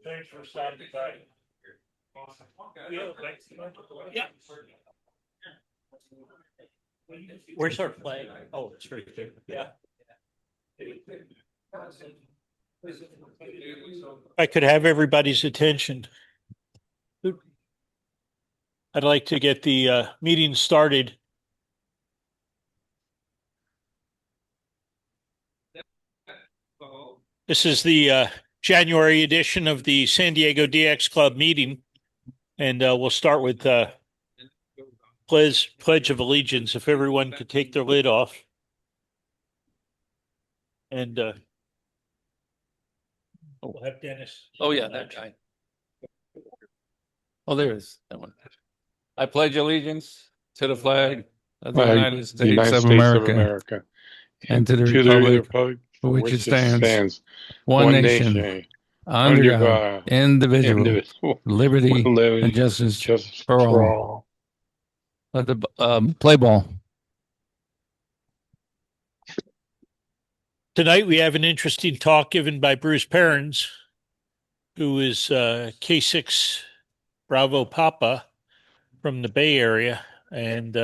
Thanks for stopping by. Yeah. Where's our flag? Oh, it's right there. Yeah. I could have everybody's attention. I'd like to get the meeting started. This is the January edition of the San Diego DX Club meeting, and we'll start with Pledge of Allegiance. If everyone could take their lid off. And we'll have Dennis. Oh, yeah, that guy. Oh, there is that one. I pledge allegiance to the flag of the United States of America and to the republic for which it stands, one nation, under God, indivisible, liberty and justice for all. Let the play ball. Tonight we have an interesting talk given by Bruce Perrins, who is K6 Bravo Papa from the Bay Area. And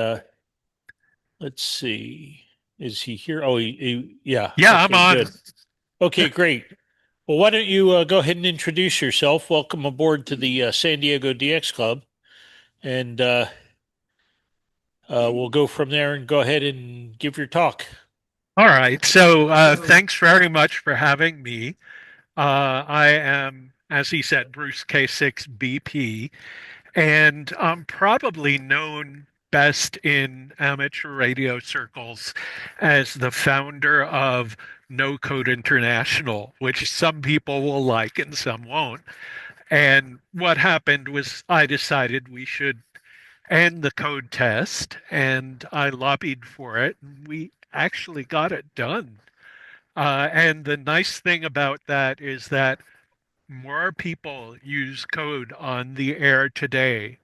let's see, is he here? Oh, yeah. Yeah, okay, I'm on. Good. Okay, great. Well, why don't you go ahead and introduce yourself? Welcome aboard to the San Diego DX Club. And we'll go from there and go ahead and give your talk. All right. So thanks very much for having me. I am, as he said, Bruce K6BP, and I'm probably known best in amateur radio circles as the founder of No Code International, which some people will like and some won't. And what happened was I decided we should end the code test, and I lobbied for it, and we actually got it done. And the nice thing about that is that more people use code on the air today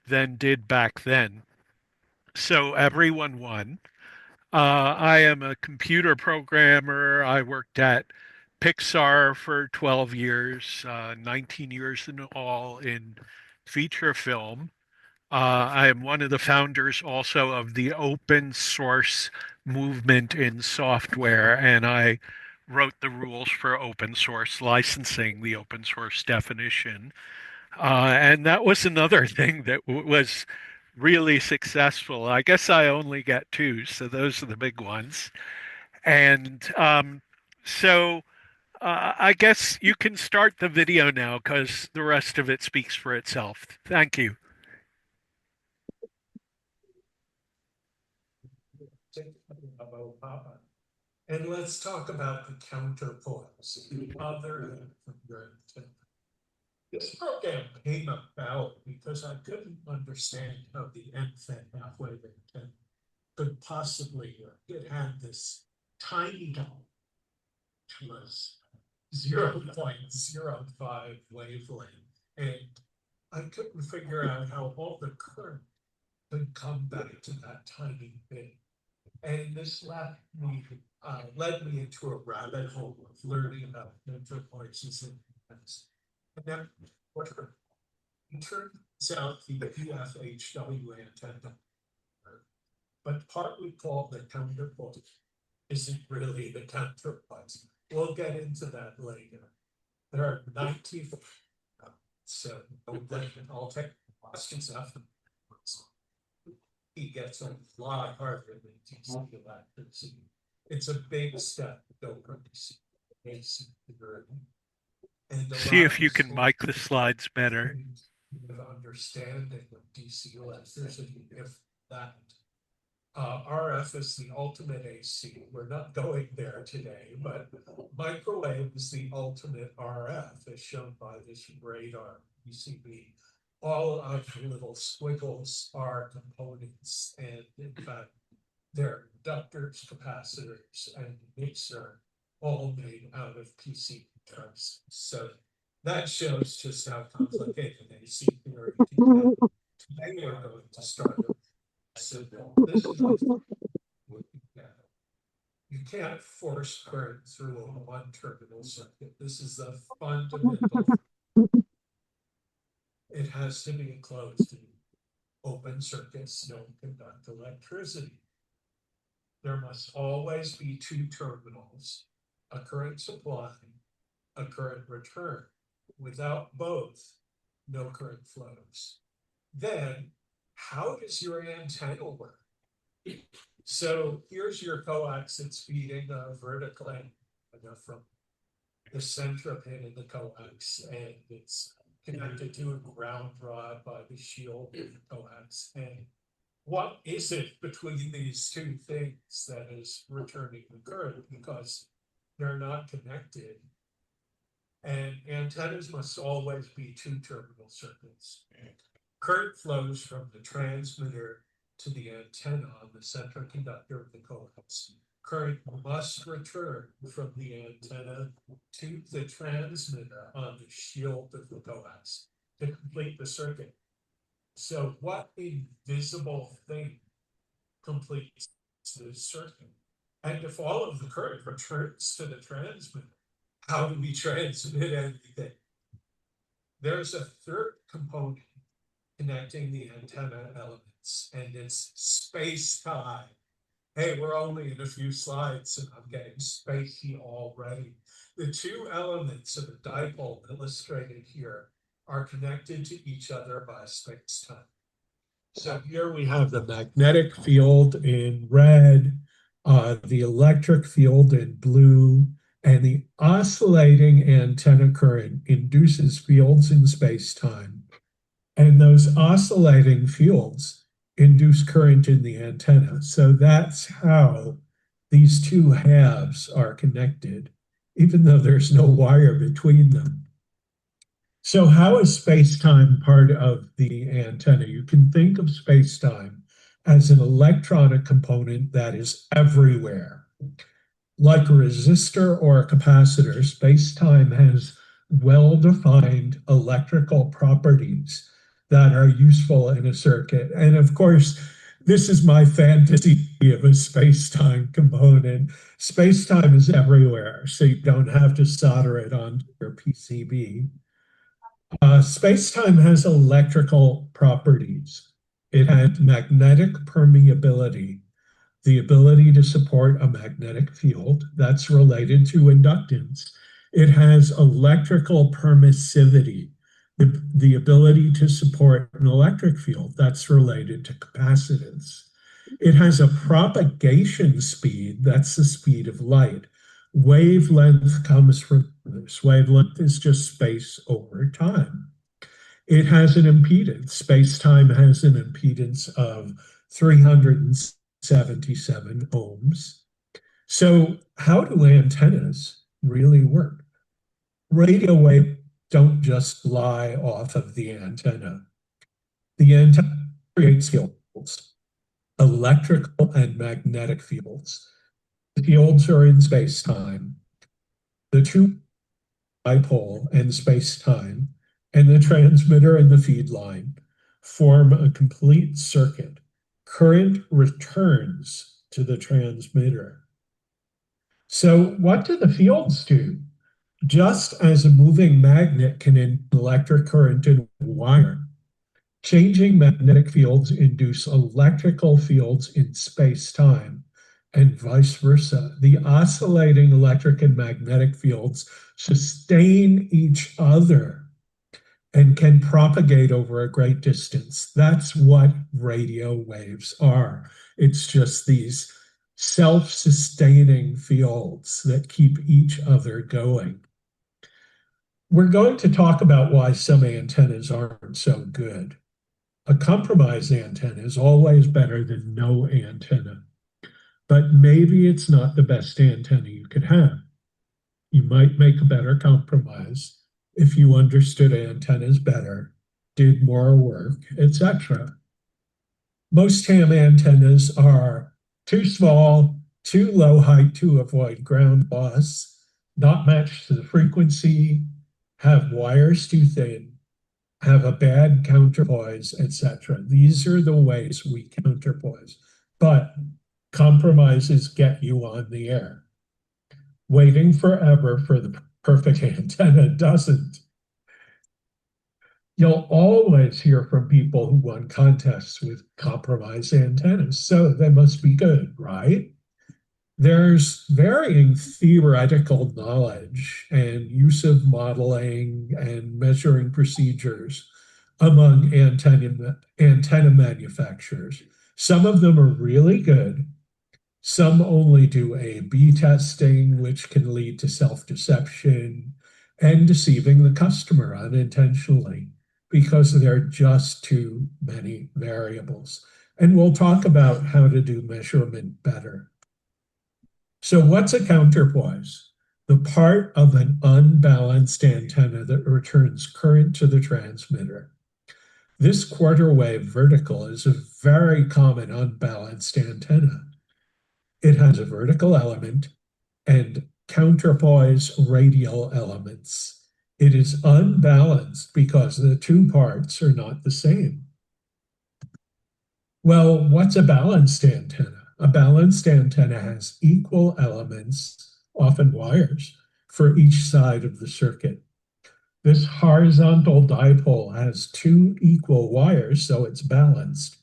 than did back then. So everyone won. I am a computer programmer. I worked at Pixar for 12 years, 19 years in all in feature film. I am one of the founders also of the open source movement in software, and I wrote the rules for open source licensing, the open source definition. And that was another thing that was really successful. I guess I only get two, so those are the big ones. And so I guess you can start the video now because the rest of it speaks for itself. Thank you. And let's talk about the counterpoise, the other end from your intent. This program came about because I couldn't understand how the nth and halfway intent could possibly work. It had this tiny dot, which was 0.05 wavelength, and I couldn't figure out how all the current could come back to that tiny bit. And this led me into a rabbit hole of learning about counterpoises and events. And then it turns out the PFHW antenna, but partly called the counterpoise, isn't really the counterpoise. We'll get into that later. There are 19, so I'll take questions after. He gets a lot harder than TCU accuracy. It's a big step to go from TCU. See if you can mic the slides better. Understanding of DCU accuracy, if that. RF is the ultimate AC. We're not going there today, but microwave is the ultimate RF, as shown by this radar PCB. All of the little squiggles are components, and in fact, they're inductors, capacitors, and mixer, all made out of PCB parts. So that shows just how complicated AC theory can get. Today we're going to start. So this is what we get. You can't force current through a one-terminal circuit. This is a fundamental. It has to be enclosed in open circuits, don't conduct electricity. There must always be two terminals, a current supply, a current return. Without both, no current flows. Then, how does your antenna work? So here's your coax that's feeding vertically from the center pin in the coax, and it's connected to a ground rod by the shield of the coax. And what is it between these two things that is returning the current? Because they're not connected. And antennas must always be two terminal circuits. Current flows from the transmitter to the antenna on the central conductor of the coax. Current must return from the antenna to the transmitter on the shield of the coax to complete the circuit. So what invisible thing completes the circuit? And if all of the current returns to the transmitter, how do we transmit anything? There's a third component connecting the antenna elements, and it's space-time. Hey, we're only in a few slides, and I'm getting spacey already. The two elements of a dipole illustrated here are connected to each other by space-time. So here we have the magnetic field in red, the electric field in blue, and the oscillating antenna current induces fields in space-time. And those oscillating fields induce current in the antenna. So that's how these two halves are connected, even though there's no wire between them. So how is space-time part of the antenna? You can think of space-time as an electronic component that is everywhere. Like a resistor or a capacitor, space-time has well-defined electrical properties that are useful in a circuit. And of course, this is my fantasy of a space-time component. Space-time is everywhere, so you don't have to solder it onto your PCB. Space-time has electrical properties. It has magnetic permeability, the ability to support a magnetic field that's related to inductance. It has electrical permissivity, the ability to support an electric field that's related to capacitance. It has a propagation speed, that's the speed of light. Wavelength comes from this. Wavelength is just space over time. It has an impedance. Space-time has an impedance of 377 ohms. So how do antennas really work? Radio waves don't just fly off of the antenna. The antenna creates fields, electrical and magnetic fields. The fields are in space-time. The two dipole and space-time and the transmitter and the feed line form a complete circuit. Current returns to the transmitter. So what do the fields do? Just as a moving magnet can induce electric current in a wire, changing magnetic fields induce electrical fields in space-time, and vice versa. The oscillating electric and magnetic fields sustain each other and can propagate over a great distance. That's what radio waves are. It's just these self-sustaining fields that keep each other going. We're going to talk about why some antennas aren't so good. A compromise antenna is always better than no antenna, but maybe it's not the best antenna you could have. You might make a better compromise if you understood antennas better, did more work, etc. Most ham antennas are too small, too low height to avoid ground loss, not matched to the frequency, have wires too thin, have a bad counterpoise, etc. These are the ways we counterpoise. But Compromises get you on the air. Waiting forever for the perfect antenna doesn't. You'll always hear from people who won contests with compromised antennas, so they must be good, right? There's varying theoretical knowledge and use of modeling and measuring procedures among antenna manufacturers. Some of them are really good. Some only do A/B testing, which can lead to self-deception and deceiving the customer unintentionally because there are just too many variables. And we'll talk about how to do measurement better. So what's a counterpoise? The part of an unbalanced antenna that returns current to the transmitter. This quarter wave vertical is a very common unbalanced antenna. It has a vertical element and counterpoise radial elements. It is unbalanced because the two parts are not the same. Well, what's a balanced antenna? A balanced antenna has equal elements, often wires, for each side of the circuit. This horizontal dipole has two equal wires, so it's balanced.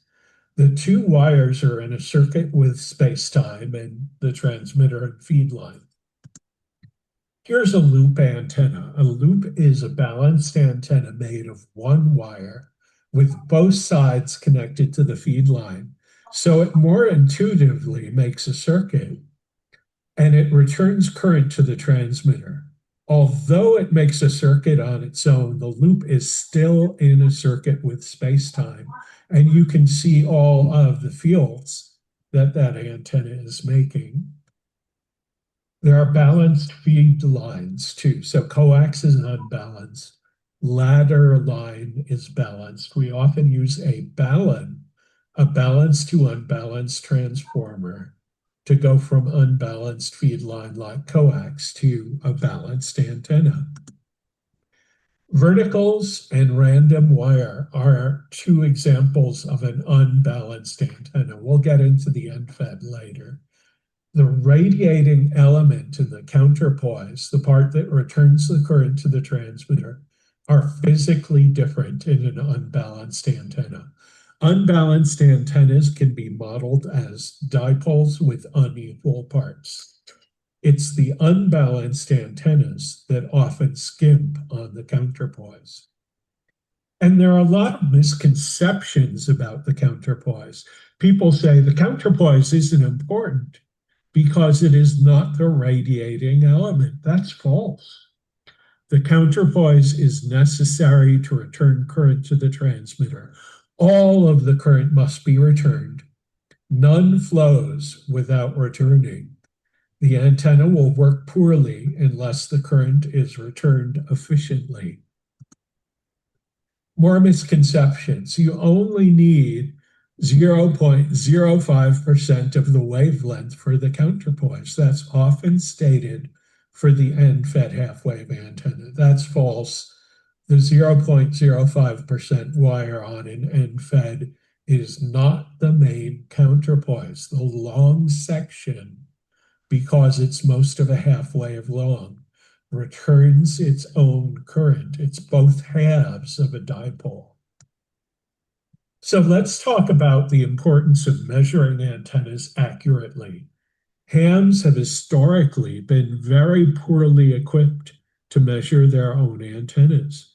The two wires are in a circuit with space-time and the transmitter and feed line. Here's a loop antenna. A loop is a balanced antenna made of one wire with both sides connected to the feed line. So it more intuitively makes a circuit and it returns current to the transmitter. Although it makes a circuit on its own, the loop is still in a circuit with space-time, and you can see all of the fields that that antenna is making. There are balanced feed lines too. So coax is unbalanced. Ladder line is balanced. We often use a balanced to unbalanced transformer to go from unbalanced feed line like coax to a balanced antenna. Verticals and random wire are two examples of an unbalanced antenna. We'll get into the end fed later. The radiating element in the counterpoise, the part that returns the current to the transmitter, are physically different in an unbalanced antenna. Unbalanced antennas can be modeled as dipoles with unequal parts. It's the unbalanced antennas that often skimp on the counterpoise. And there are a lot of misconceptions about the counterpoise. People say the counterpoise isn't important because it is not the radiating element. That's false. The counterpoise is necessary to return current to the transmitter. All of the current must be returned. None flows without returning. The antenna will work poorly unless the current is returned efficiently. More misconceptions. You only need 0.05% of the wavelength for the counterpoise. That's often stated for the end-fed half-wave antenna. That's false. The 0.05% wire on an end-fed is not the main counterpoise. The long section, because it's most of a half-wave long, returns its own current. It's both halves of a dipole. So let's talk about the importance of measuring antennas accurately. Hams have historically been very poorly equipped to measure their own antennas.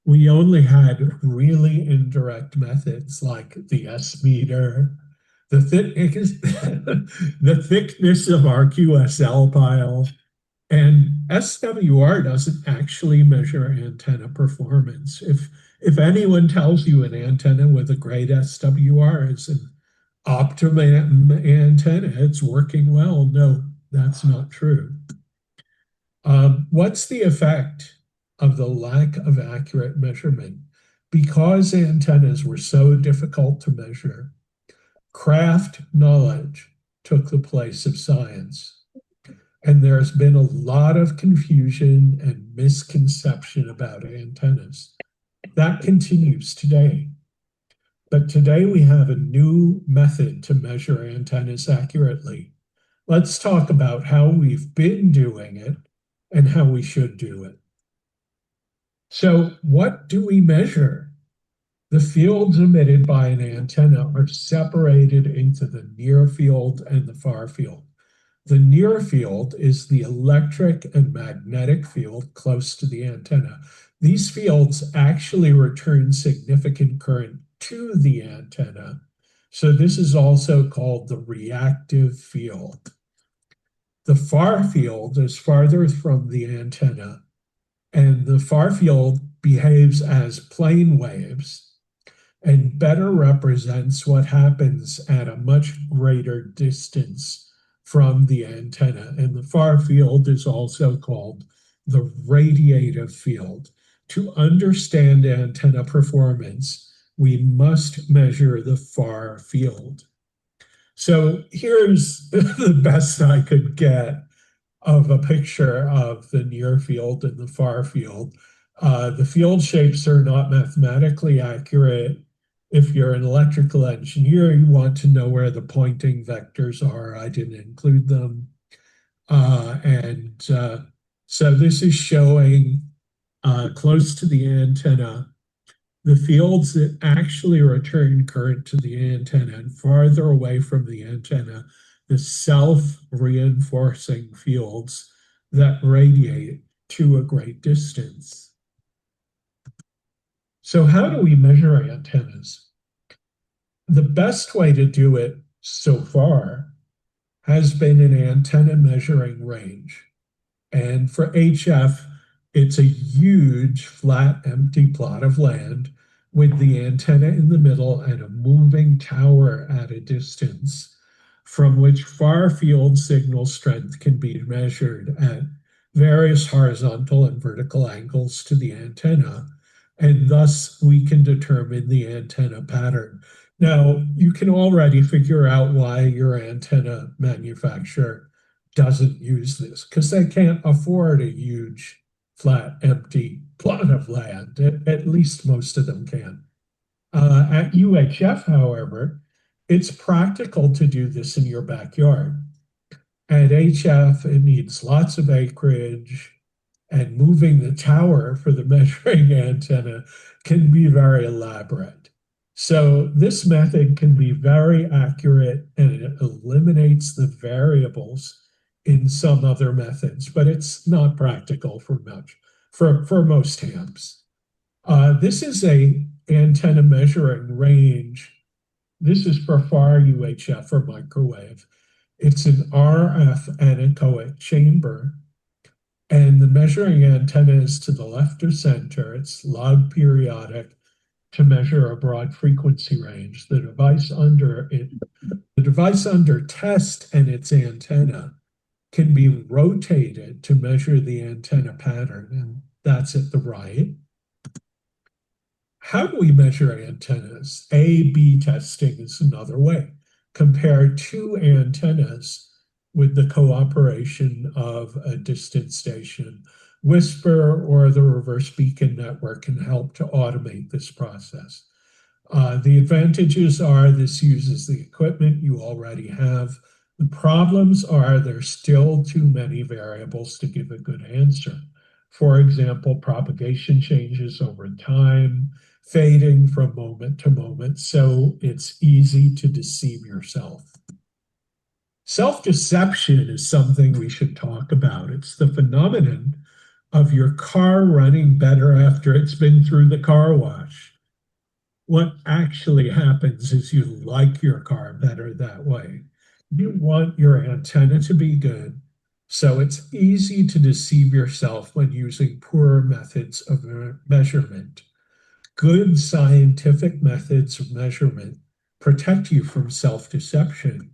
We only had really indirect methods like the S-meter, the thickness of our QSL pile, and SWR doesn't actually measure antenna performance. If anyone tells you an antenna with a great SWR is an optimum antenna, it's working well, no, that's not true. What's the effect of the lack of accurate measurement? Because antennas were so difficult to measure, craft knowledge took the place of science. And there's been a lot of confusion and misconception about antennas. That continues today. But today we have a new method to measure antennas accurately. Let's talk about how we've been doing it and how we should do it. So what do we measure? The fields emitted by an antenna are separated into the near field and the far field. The near field is the electric and magnetic field close to the antenna. These fields actually return significant current to the antenna. So this is also called the reactive field. The far field is farther from the antenna, and the far field behaves as plane waves and better represents what happens at a much greater distance from the antenna. And the far field is also called the radiative field. To understand antenna performance, we must measure the far field. So here's the best I could get of a picture of the near field and the far field. The field shapes are not mathematically accurate. If you're an electrical engineer, you want to know where the pointing vectors are. I didn't include them. So this is showing close to the antenna the fields that actually return current to the antenna, and farther away from the antenna, the self-reinforcing fields that radiate to a great distance. So how do we measure antennas? The best way to do it so far has been an antenna measuring range. And for HF, it's a huge, flat, empty plot of land with the antenna in the middle and a moving tower at a distance from which far field signal strength can be measured at various horizontal and vertical angles to the antenna, and thus we can determine the antenna pattern. Now, you can already figure out why your antenna manufacturer doesn't use this, because they can't afford a huge, flat, empty plot of land. At least most of them can. At UHF, however, it's practical to do this in your backyard. At HF, it needs lots of acreage, and moving the tower for the measuring antenna can be very elaborate. So this method can be very accurate, and it eliminates the variables in some other methods, but it's not practical for most hams. This is a antenna measuring range. This is for far UHF or microwave. It's an RF anechoic chamber, and the measuring antenna is to the left or center. It's loud periodic to measure a broad frequency range. The device under test and its antenna can be rotated to measure the antenna pattern, and that's at the right. How do we measure antennas? A/B testing is another way. Compare two antennas with the cooperation of a distant station. Whisper or the reverse beacon network can help to automate this process. The advantages are this uses the equipment you already have. The problems are there's still too many variables to give a good answer. For example, propagation changes over time, fading from moment to moment, so it's easy to deceive yourself. Self-deception is something we should talk about. It's the phenomenon of your car running better after it's been through the car wash. What actually happens is you like your car better that way. You want your antenna to be good, so it's easy to deceive yourself when using poor methods of measurement. Good scientific methods of measurement protect you from self-deception.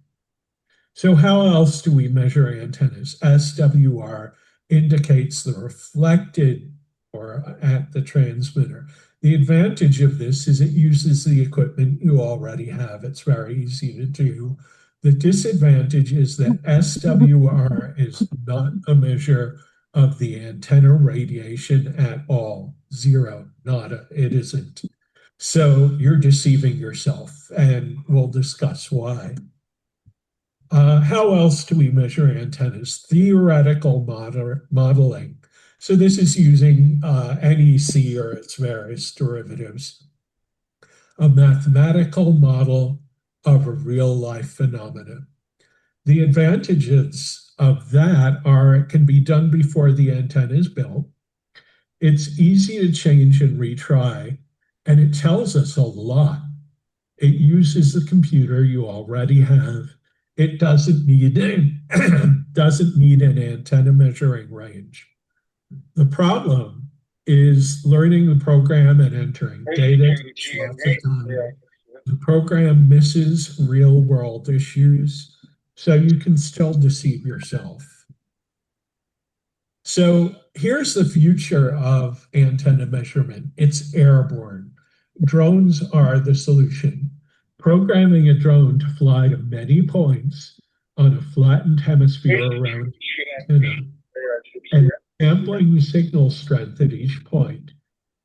So how else do we measure antennas? SWR indicates the reflected or at the transmitter. The advantage of this is it uses the equipment you already have. It's very easy to do. The disadvantage is that SWR is not a measure of the antenna radiation at all. Zero, nada, it isn't. So you're deceiving yourself, and we'll discuss why. How else do we measure antennas? Theoretical modeling. So this is using NEC or its various derivatives, a mathematical model of a real life phenomenon. The advantages of that are it can be done before the antenna is built. It's easy to change and retry, and it tells us a lot. It uses the computer you already have. It doesn't need doesn't need an antenna measuring range. The problem is learning the program and entering data takes lots of time. The program misses real world issues, so you can still deceive yourself. So here's the future of antenna measurement. It's airborne. Drones are the solution. Programming a drone to fly to many points on a flattened hemisphere around the antenna and sampling the signal strength at each point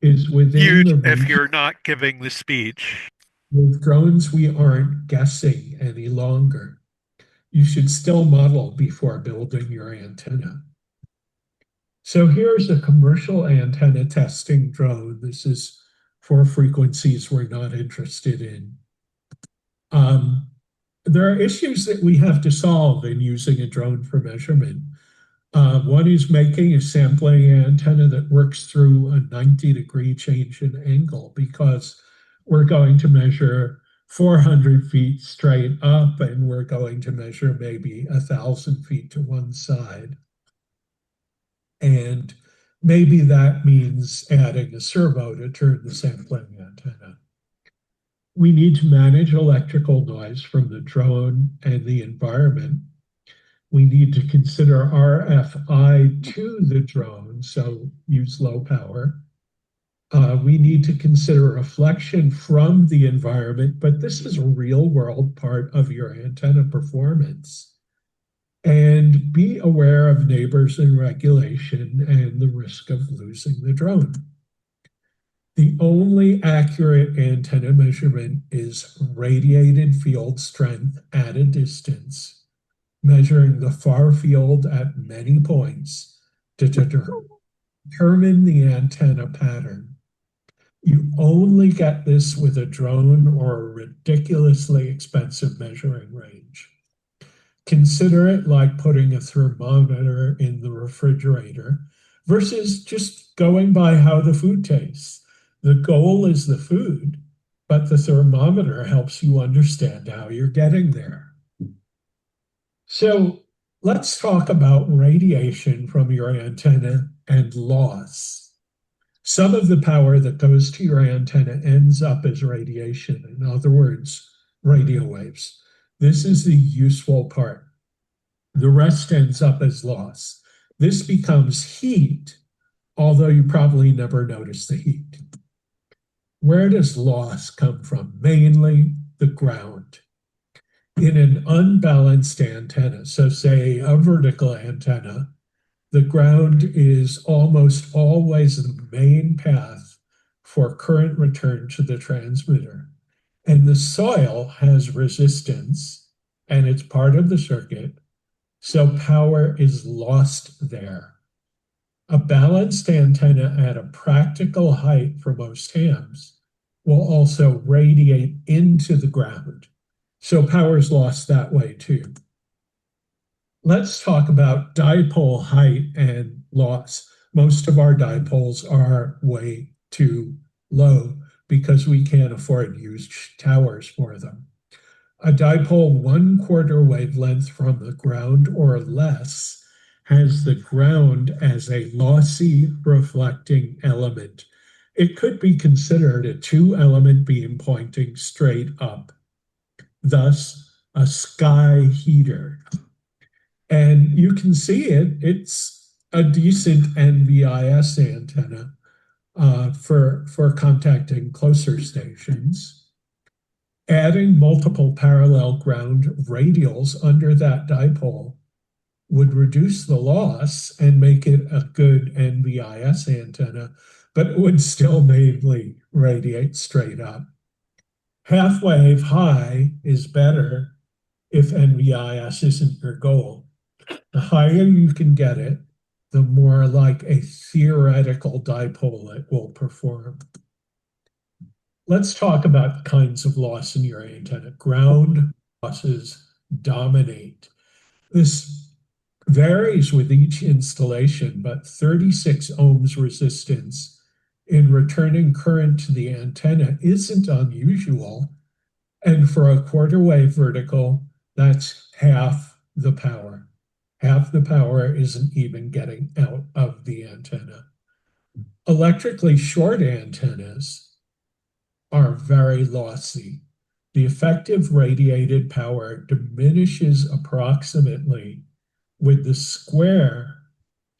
is within the If reach. you're not giving the speech. With drones, we aren't guessing any longer. You should still model before building your antenna. So here's a commercial antenna testing drone. This is for frequencies we're not interested in. There are issues that we have to solve in using a drone for measurement. One is making a sampling antenna that works through a 90-degree change in angle, because we're going to measure 400 feet straight up and we're going to measure maybe 1,000 feet to one side. And maybe that means adding a servo to turn the sampling antenna. We need to manage electrical noise from the drone and the environment. We need to consider RFI to the drone, so use low power. We need to consider reflection from the environment, but this is a real world part of your antenna performance. And be aware of neighbors and regulation and the risk of losing the drone. The only accurate antenna measurement is radiated field strength at a distance, measuring the far field at many points to determine the antenna pattern. You only get this with a drone or a ridiculously expensive measuring range. Consider it like putting a thermometer in the refrigerator versus just going by how the food tastes. The goal is the food, but the thermometer helps you understand how you're getting there. So let's talk about radiation from your antenna and loss. Some of the power that goes to your antenna ends up as radiation, in other words, radio waves. This is the useful part. The rest ends up as loss. This becomes heat, although you probably never notice the heat. Where does loss come from? Mainly the ground. In an unbalanced antenna, so say a vertical antenna, the ground is almost always the main path for current return to the transmitter. And the soil has resistance, and it's part of the circuit, so power is lost there. A balanced antenna at a practical height for most hams will also radiate into the ground, so power is lost that way too. Let's talk about dipole height and loss. Most of our dipoles are way too low because we can't afford huge towers for them. A dipole 1/4 wavelength from the ground or less has the ground as a lossy reflecting element. It could be considered a 2-element beam pointing straight up, thus a sky heater. And you can see it's a decent NVIS antenna for contacting closer stations. Adding multiple parallel ground radials under that dipole would reduce the loss and make it a good NVIS antenna, but it would still mainly radiate straight up. Half wave high is better if NVIS isn't your goal. The higher you can get it, the more like a theoretical dipole it will perform. Let's talk about the kinds of loss in your antenna. Ground losses dominate. This varies with each installation, but 36 ohms resistance in returning current to the antenna isn't unusual. And for a quarter wave vertical, that's half the power. Half the power isn't even getting out of the antenna. Electrically short antennas are very lossy. The effective radiated power diminishes approximately with the square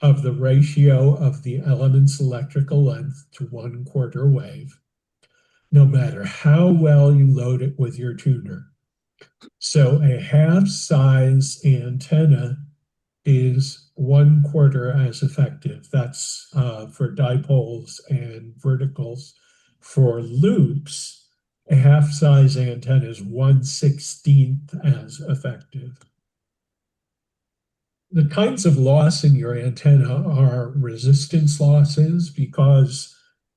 of the ratio of the element's electrical length to 1/4 wave, no matter how well you load it with your tuner. So a half size antenna is 1/4 as effective. That's for dipoles and verticals. For loops, a half size antenna is 1/16 as effective. The kinds of loss in your antenna are resistance losses because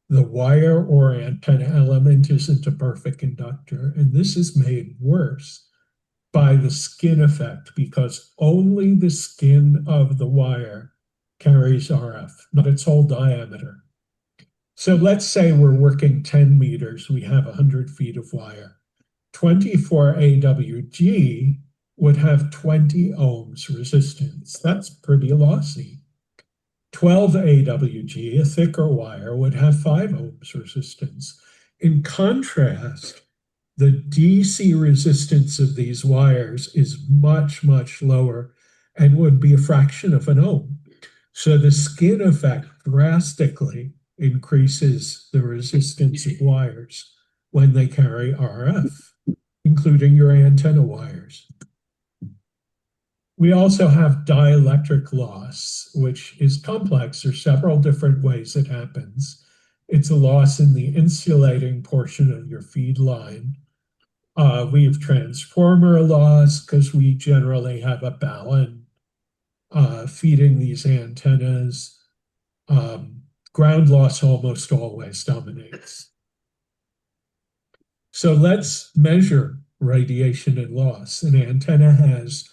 the wire or antenna element isn't a perfect conductor, and this is made worse by the skin effect because only the skin of the wire carries RF, not its whole diameter. So let's say we're working 10 meters, we have 100 feet of wire. 24 AWG would have 20 ohms resistance. That's pretty lossy. 12 AWG, a thicker wire, would have 5 ohms resistance. In contrast, the DC resistance of these wires is much, much lower and would be a fraction of an ohm. So the skin effect drastically increases the resistance of wires when they carry RF, including your antenna wires. We also have dielectric loss, which is complex. There's several different ways it happens. It's a loss in the insulating portion of your feed line. We have transformer loss because we generally have a balun feeding these antennas. Ground loss almost always dominates. So let's measure radiation and loss. An antenna has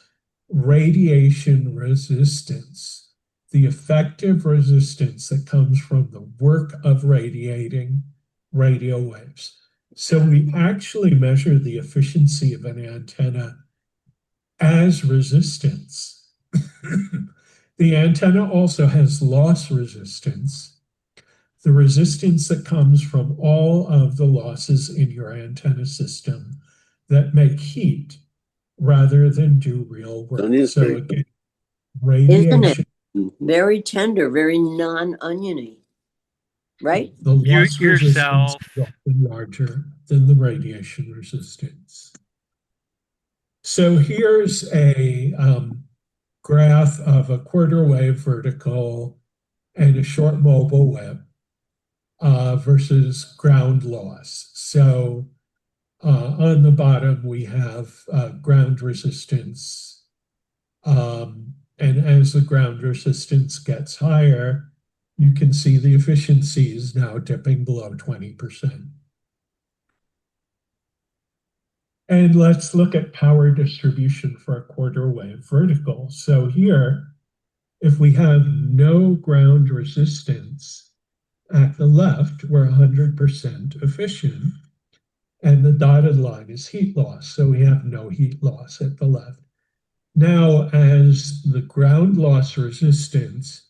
radiation resistance, the effective resistance that comes from the work of radiating radio waves. So we actually measure the efficiency of an antenna as resistance. The antenna also has loss resistance, the resistance that comes from all of the losses in your antenna system that make heat rather than do real work. So again, radiation. Isn't it very tender, very non-oniony, right? The loss resistance is often larger than the radiation resistance. So here's a graph of a quarter wave vertical and a short mobile web versus ground loss. So on the bottom, we have ground resistance. And as the ground resistance gets higher, you can see the efficiency is now dipping below 20%. And let's look at power distribution for a quarter wave vertical. So here, if we have no ground resistance at the left, we're 100% efficient. And the dotted line is heat loss. So we have no heat loss at the left. Now, as the ground loss resistance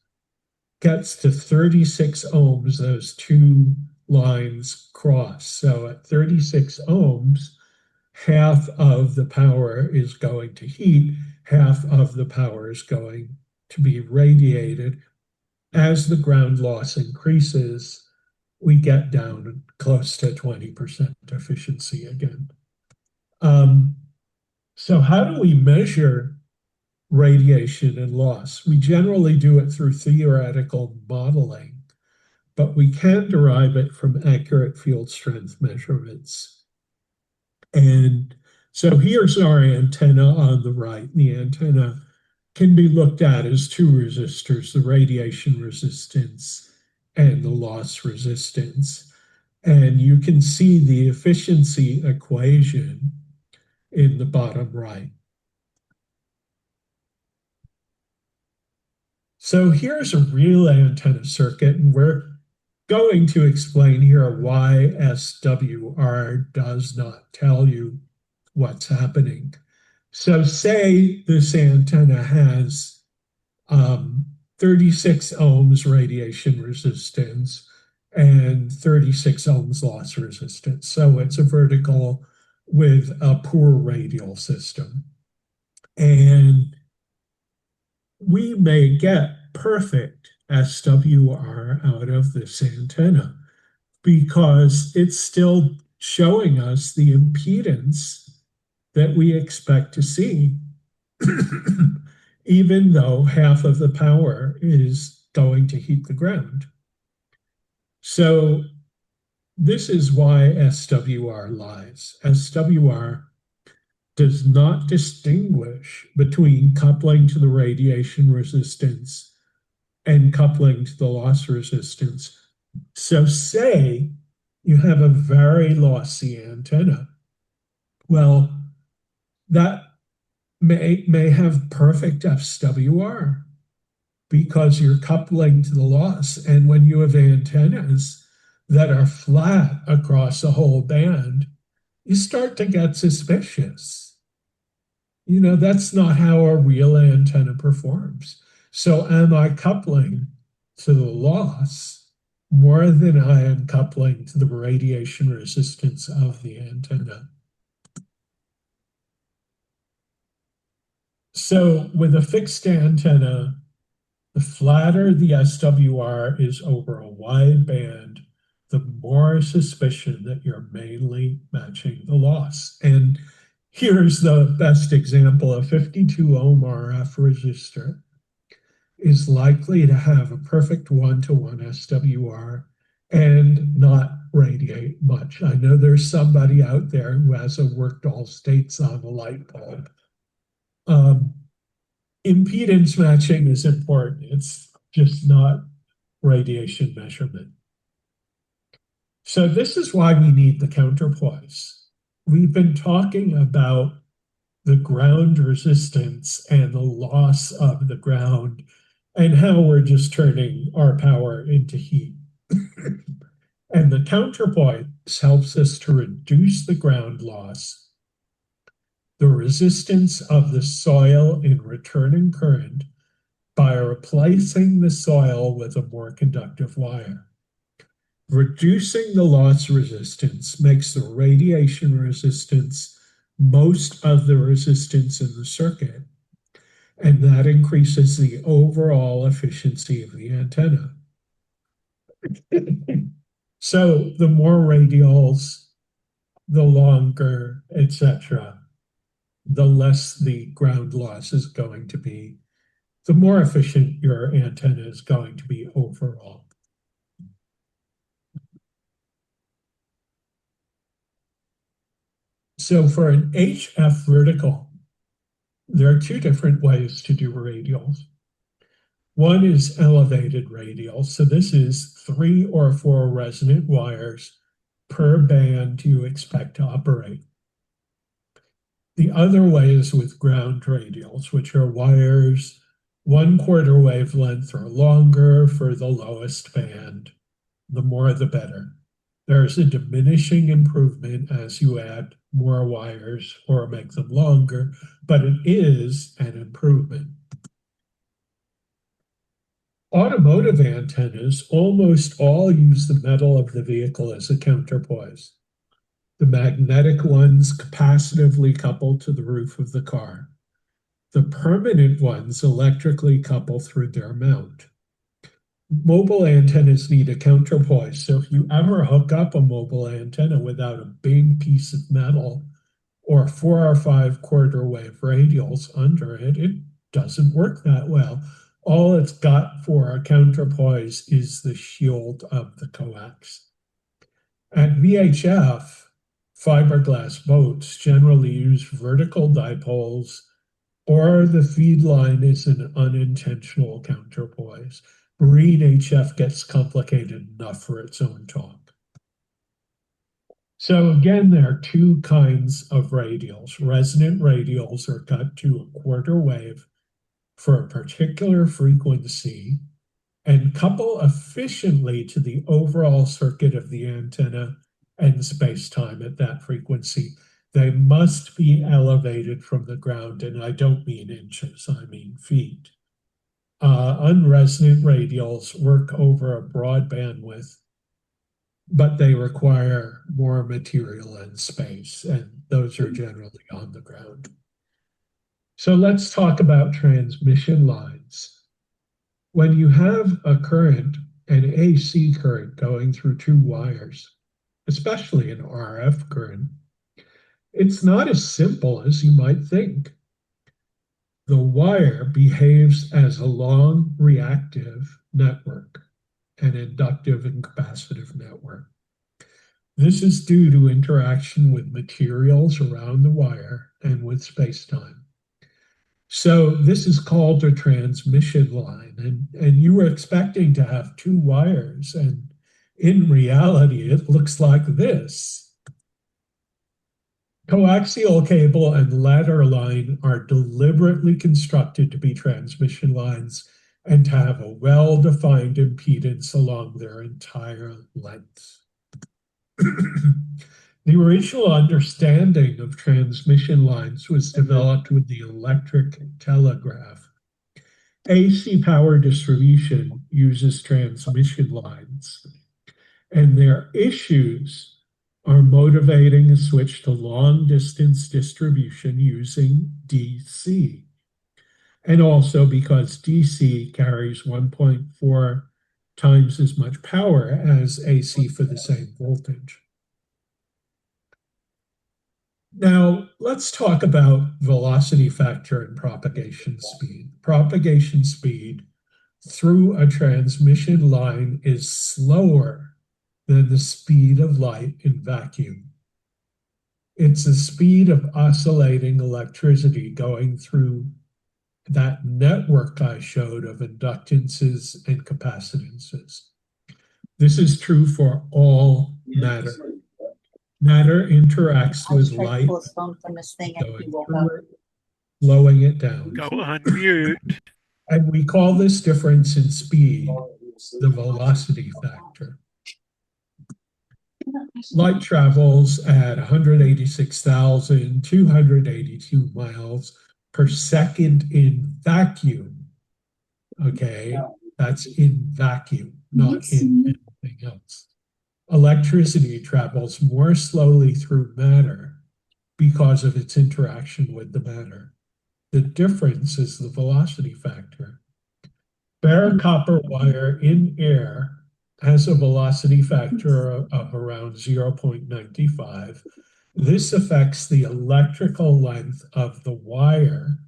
gets to 36 ohms, those two lines cross. So at 36 ohms, half of the power is going to heat, half of the power is going to be radiated. As the ground loss increases, we get down close to 20% efficiency again. So how do we measure radiation and loss? We generally do it through theoretical modeling. but we can derive it from accurate field strength measurements. And so here's our antenna on the right. The antenna can be looked at as two resistors, the radiation resistance and the loss resistance. And you can see the efficiency equation in the bottom right. So here's a real antenna circuit, and we're going to explain here why SWR does not tell you what's happening. So say this antenna has 36 ohms radiation resistance and 36 ohms loss resistance. So it's a vertical with a poor radial system. And we may get perfect SWR out of this antenna because it's still showing us the impedance that we expect to see, even though half of the power is going to heat the ground. So this is why SWR lies. SWR does not distinguish between coupling to the radiation resistance and coupling to the loss resistance. So say you have a very lossy antenna. Well, that may have perfect SWR because you're coupling to the loss. And when you have antennas that are flat across a whole band, you start to get suspicious. You know, that's not how a real antenna performs. So am I coupling to the loss more than I am coupling to the radiation resistance of the antenna? So with a fixed antenna, the flatter the SWR is over a wide band, the more suspicion that you're mainly matching the loss. And here's the best example. A 52 ohm RF resistor is likely to have a perfect one-to-one SWR and not radiate much. I know there's somebody out there who hasn't worked all states on a light bulb. Impedance matching is important. It's just not radiation measurement. So this is why we need the counterpoise. We've been talking about the ground resistance and the loss of the ground and how we're just turning our power into heat. And the counterpoise helps us to reduce the ground loss, the resistance of the soil in returning current by replacing the soil with a more conductive wire. Reducing the loss resistance makes the radiation resistance most of the resistance in the circuit, and that increases the overall efficiency of the antenna. So the more radials, the longer, etc., the less the ground loss is going to be, the more efficient your antenna is going to be overall. So for an HF vertical, there are two different ways to do radials. One is elevated radial. So this is 3 or 4 resonant wires per band you expect to operate. The other way is with ground radials, which are wires 1/4 wavelength or longer for the lowest band. The more the better. There's a diminishing improvement as you add more wires or make them longer, but it is an improvement. Automotive antennas almost all use the metal of the vehicle as a counterpoise. The magnetic ones capacitively couple to the roof of the car. The permanent ones electrically couple through their mount. Mobile antennas need a counterpoise, so if you ever hook up a mobile antenna without a big piece of metal or 4 or 5 quarter wave radials under it, it doesn't work that well. All it's got for a counterpoise is the shield of the coax. At VHF, fiberglass boats generally use vertical dipoles, or the feed line is an unintentional counterpoise. Marine HF gets complicated enough for its own talk. So again, there are two kinds of radials. Resonant radials are cut to a quarter wave for a particular frequency and couple efficiently to the overall circuit of the antenna and space-time at that frequency. They must be elevated from the ground, and I don't mean inches, I mean feet. Unresonant radials work over a broad bandwidth, but they require more material and space, and those are generally on the ground. So let's talk about transmission lines. When you have a current, an AC current going through two wires, especially an RF current, it's not as simple as you might think. The wire behaves as a long reactive network, an inductive and capacitive network. This is due to interaction with materials around the wire and with space-time. So this is called a transmission line, and you were expecting to have two wires, and in reality, it looks like this. Coaxial cable and ladder line are deliberately constructed to be transmission lines and to have a well-defined impedance along their entire length. The original understanding of transmission lines was developed with the electric telegraph. AC power distribution uses transmission lines, and their issues are motivating a switch to long-distance distribution using DC, and also because DC carries 1.4 times as much power as AC for the same voltage. Now, let's talk about velocity factor and propagation speed. Propagation speed through a transmission line is slower than the speed of light in vacuum. It's the speed of oscillating electricity going through that network I showed of inductances and capacitances. This is true for all matter. Matter interacts with light, slowing it down. Go on mute. And we call this difference in speed the velocity factor. Light travels at 186,282 miles per second in vacuum. Okay, that's in vacuum, not in anything else. Electricity travels more slowly through matter because of its interaction with the matter. The difference is the velocity factor. Bare copper wire in air has a velocity factor of around 0.95. This affects the electrical length of the wire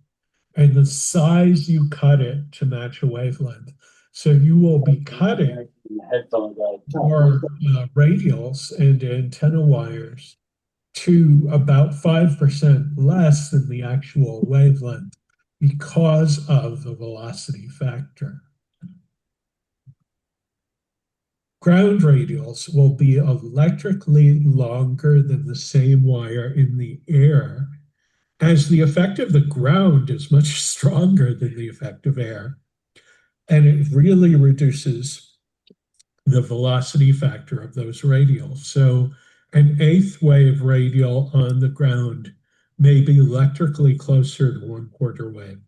and the size you cut it to match a wavelength. So you will be cutting more radials and antenna wires to about 5% less than the actual wavelength because of the velocity factor. Ground radials will be electrically longer than the same wire in the air, as the effect of the ground is much stronger than the effect of air. And it really reduces the velocity factor of those radials. So an eighth wave radial on the ground may be electrically closer to 1/4 wave.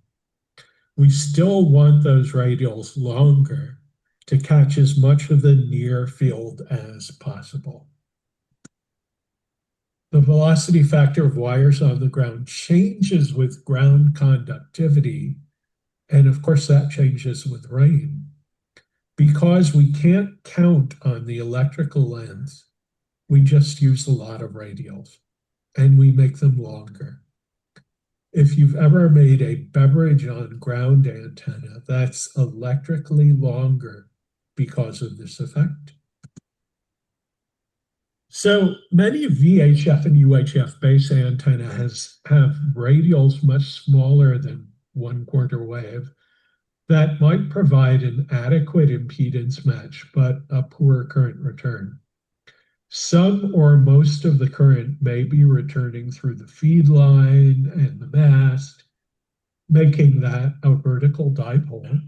We still want those radials longer to catch as much of the near field as possible. The velocity factor of wires on the ground changes with ground conductivity, and of course that changes with rain. Because we can't count on the electrical length, we just use a lot of radials, and we make them longer. If you've ever made a beverage on ground antenna, that's electrically longer because of this effect. So many VHF and UHF base antennas have radials much smaller than 1/4 wave that might provide an adequate impedance match, but a poor current return. Some or most of the current may be returning through the feed line and the mast, making that a vertical dipole.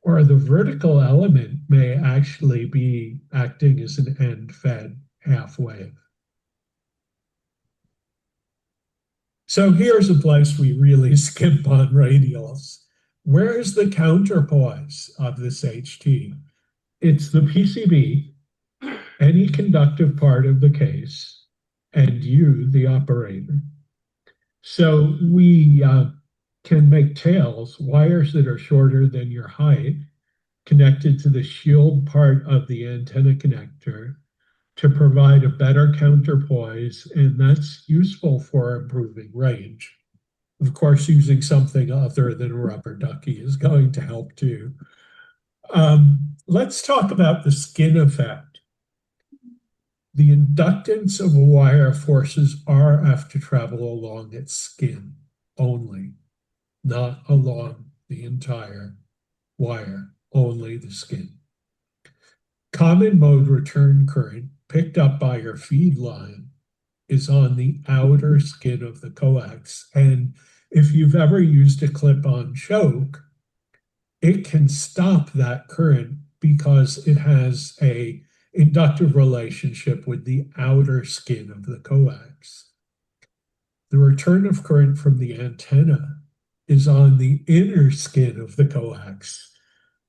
Or the vertical element may actually be acting as an end-fed half wave. So here's a place we really skimp on radials. Where is the counterpoise of this HT? It's the PCB, any conductive part of the case, and you, the operator. So we can make tails, wires that are shorter than your height, connected to the shield part of the antenna connector to provide a better counterpoise, and that's useful for improving range. Of course, using something other than a rubber ducky is going to help too. Let's talk about the skin effect. The inductance of a wire forces RF to travel along its skin only, not along the entire wire, only the skin. Common mode return current picked up by your feed line is on the outer skin of the coax. And if you've ever used a clip-on choke, it can stop that current because it has an inductive relationship with the outer skin of the coax. The return of current from the antenna is on the inner skin of the coax.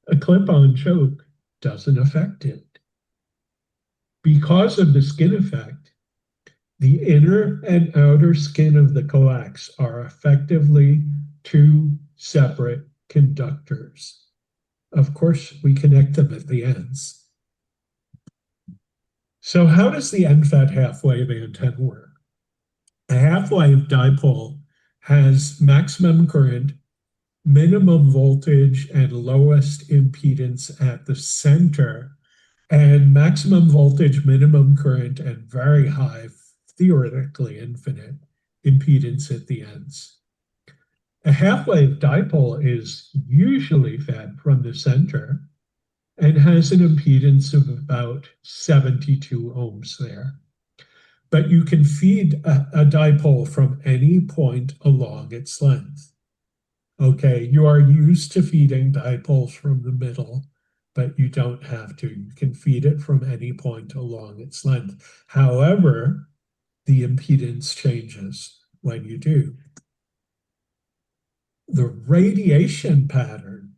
A clip-on choke doesn't affect it. Because of the skin effect, the inner and outer skin of the coax are effectively two separate conductors. Of course, we connect them at the ends. So how does the end-fed half-wave antenna work? A half-wave dipole has maximum current, minimum voltage, and lowest impedance at the center, and maximum voltage, minimum current, and very high, theoretically infinite, impedance at the ends. A half-wave dipole is usually fed from the center and has an impedance of about 72 ohms there. But you can feed a dipole from any point along its length. Okay, you are used to feeding dipoles from the middle, but you don't have to. You can feed it from any point along its length. However, the impedance changes when you do. The radiation pattern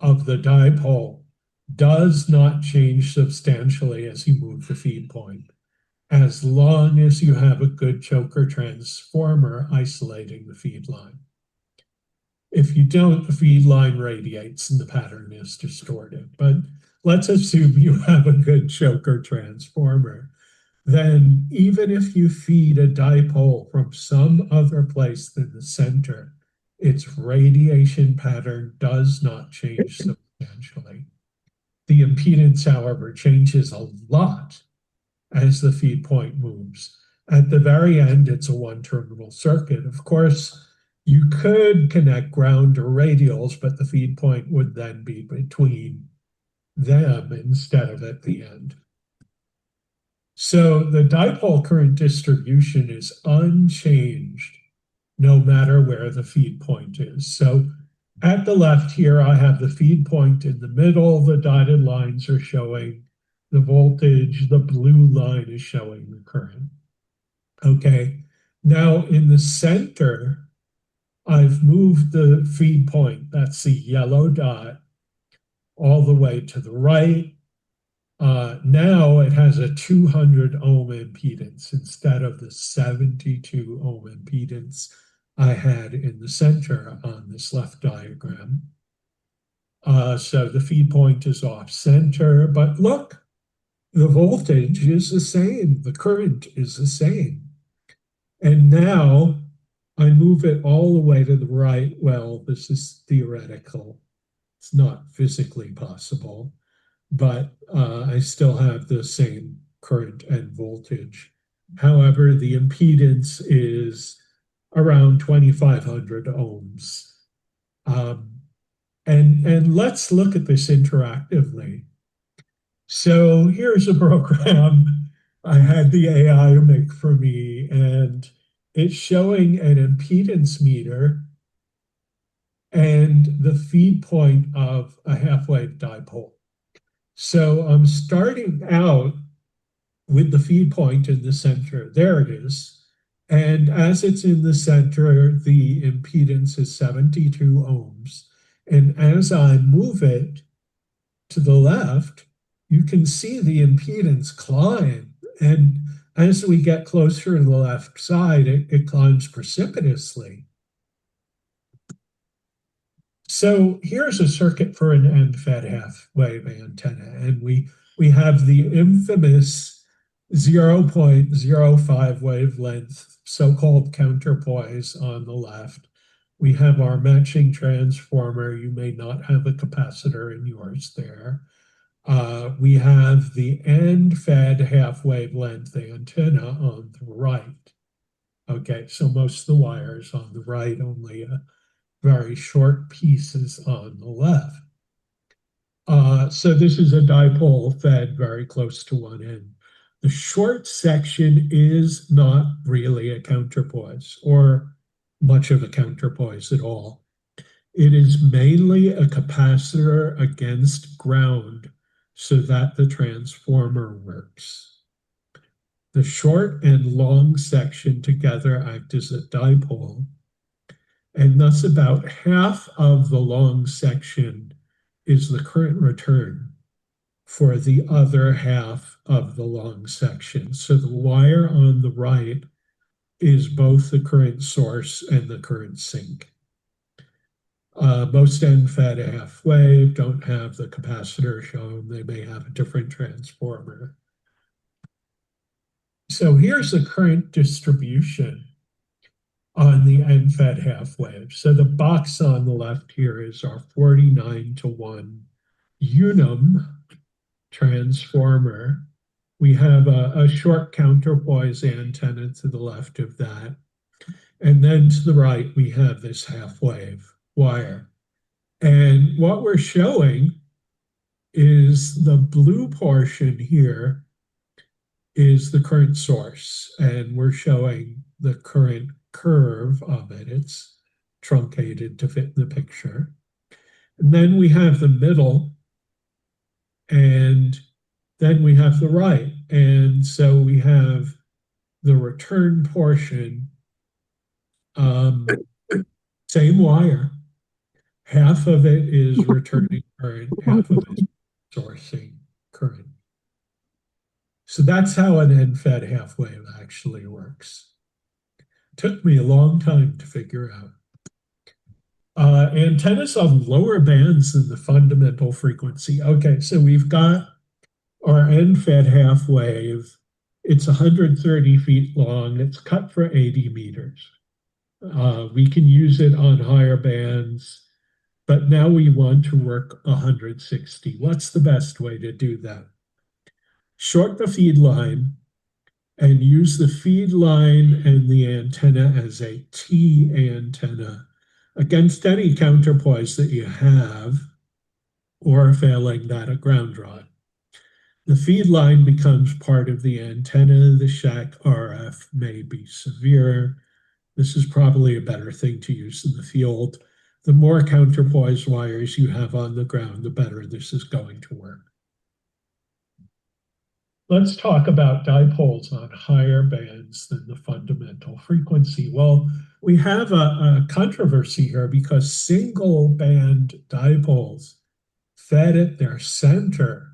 of the dipole does not change substantially as you move the feed point, as long as you have a good choker transformer isolating the feed line. If you don't, the feed line radiates and the pattern is distorted. But let's assume you have a good choker transformer. Then even if you feed a dipole from some other place than the center, its radiation pattern does not change substantially. The impedance, however, changes a lot as the feed point moves. At the very end, it's a one-terminal circuit. Of course, you could connect ground or radials, but the feed point would then be between them instead of at the end. So the dipole current distribution is unchanged no matter where the feed point is. So at the left here, I have the feed point in the middle. The dotted lines are showing the voltage. The blue line is showing the current. Okay, now in the center, I've moved the feed point, that's the yellow dot, all the way to the right. Now it has a 200 ohm impedance instead of the 72 ohm impedance I had in the center on this left diagram. So the feed point is off center, but look, the voltage is the same, the current is the same. And now I move it all the way to the right. Well, this is theoretical. It's not physically possible, but I still have the same current and voltage. However, the impedance is around 2,500 ohms. And let's look at this interactively. So here's a program I had the AI make for me, and it's showing an impedance meter and the feed point of a half-wave dipole. So I'm starting out with the feed point in the center. There it is. And as it's in the center, the impedance is 72 ohms. And as I move it to the left, you can see the impedance climb. And as we get closer to the left side, it climbs precipitously. So here's a circuit for an end-fed half-wave antenna, and we have the infamous 0.05 wavelength, so-called counterpoise on the left. We have our matching transformer. You may not have a capacitor in yours there. We have the end-fed half-wavelength antenna on the right. Okay, so most of the wires on the right, only very short pieces on the left. So this is a dipole fed very close to one end. The short section is not really a counterpoise or much of a counterpoise at all. It is mainly a capacitor against ground so that the transformer works. The short and long section together act as a dipole, and thus about half of the long section is the current return for the other half of the long section. So the wire on the right is both the current source and the current sink. Most end-fed half-wave don't have the capacitor shown. They may have a different transformer. So here's the current distribution on the end-fed half-wave. So the box on the left here is our 49-to-1 unum transformer. We have a short counterpoise antenna to the left of that. And then to the right, we have this half-wave wire. And what we're showing is the blue portion here is the current source. And we're showing the current curve of it. It's truncated to fit the picture. And then we have the middle, and then we have the right. And so we have the return portion, same wire. Half of it is returning current, half of it is sourcing current. So that's how an end-fed half-wave actually works. Took me a long time to figure out. Antennas on lower bands than the fundamental frequency. Okay, so we've got our end-fed half-wave. It's 130 feet long. It's cut for 80 meters. We can use it on higher bands, but now we want to work 160. What's the best way to do that? Short the feed line and use the feed line and the antenna as a T antenna against any counterpoise that you have, or failing that, a ground rod. The feed line becomes part of the antenna. The shack RF may be severe. This is probably a better thing to use in the field. The more counterpoise wires you have on the ground, the better this is going to work. Let's talk about dipoles on higher bands than the fundamental frequency. Well, we have a controversy here because single band dipoles fed at their center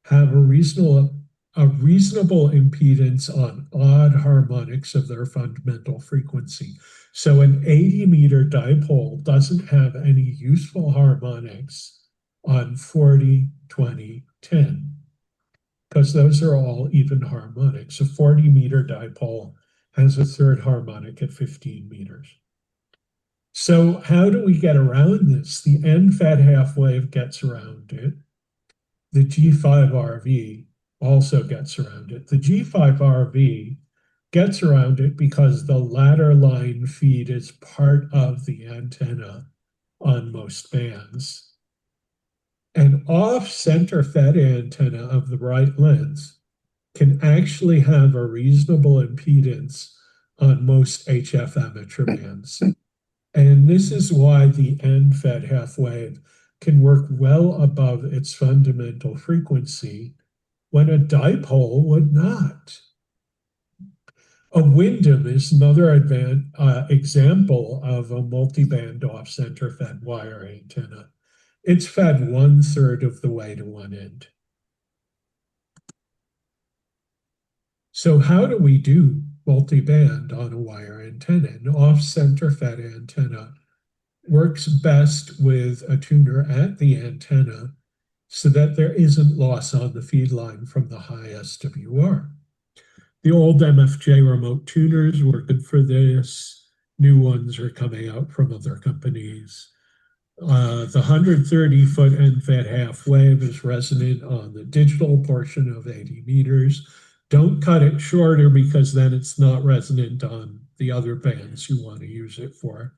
have a reasonable impedance on odd harmonics of their fundamental frequency. So an 80-meter dipole doesn't have any useful harmonics on 40, 20, 10. Because those are all even harmonics. A 40-meter dipole has a third harmonic at 15 meters. So how do we get around this? The end-fed half wave gets around it. The G5RV also gets around it. The G5RV gets around it because the ladder line feed is part of the antenna on most bands. An off-center fed antenna of the right length can actually have a reasonable impedance on most HF amateur bands. And this is why the end-fed half wave can work well above its fundamental frequency when a dipole would not. A Wyndham is another example of a multiband off-center fed wire antenna. It's fed 1/3 of the way to one end. So how do we do multiband on a wire antenna? An off-center fed antenna works best with a tuner at the antenna so that there isn't loss on the feed line from the high SWR. The old MFJ remote tuners were good for this. New ones are coming out from other companies. The 130-foot end-fed half wave is resonant on the digital portion of 80 meters. Don't cut it shorter because then it's not resonant on the other bands you want to use it for.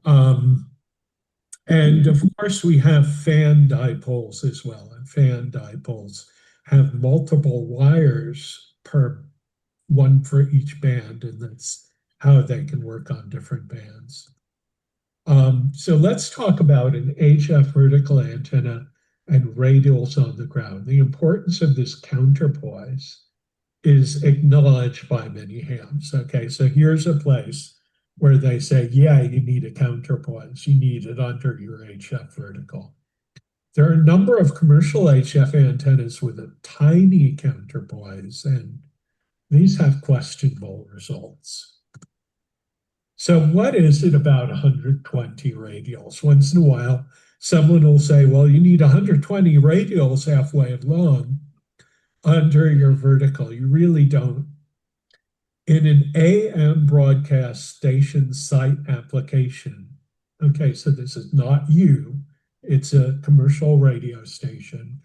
And of course, we have fan dipoles as well. And fan dipoles have multiple wires per one for each band, and that's how they can work on different bands. So let's talk about an HF vertical antenna and radials on the ground. The importance of this counterpoise is acknowledged by many hams. Okay, so here's a place where they say, yeah, you need a counterpoise. You need it under your HF vertical. There are a number of commercial HF antennas with a tiny counterpoise, and these have questionable results. So what is it about 120 radials? Once in a while, someone will say, well, you need 120 radials halfway long under your vertical. You really don't. In an AM broadcast station site application, okay, so this is not you, it's a commercial radio station.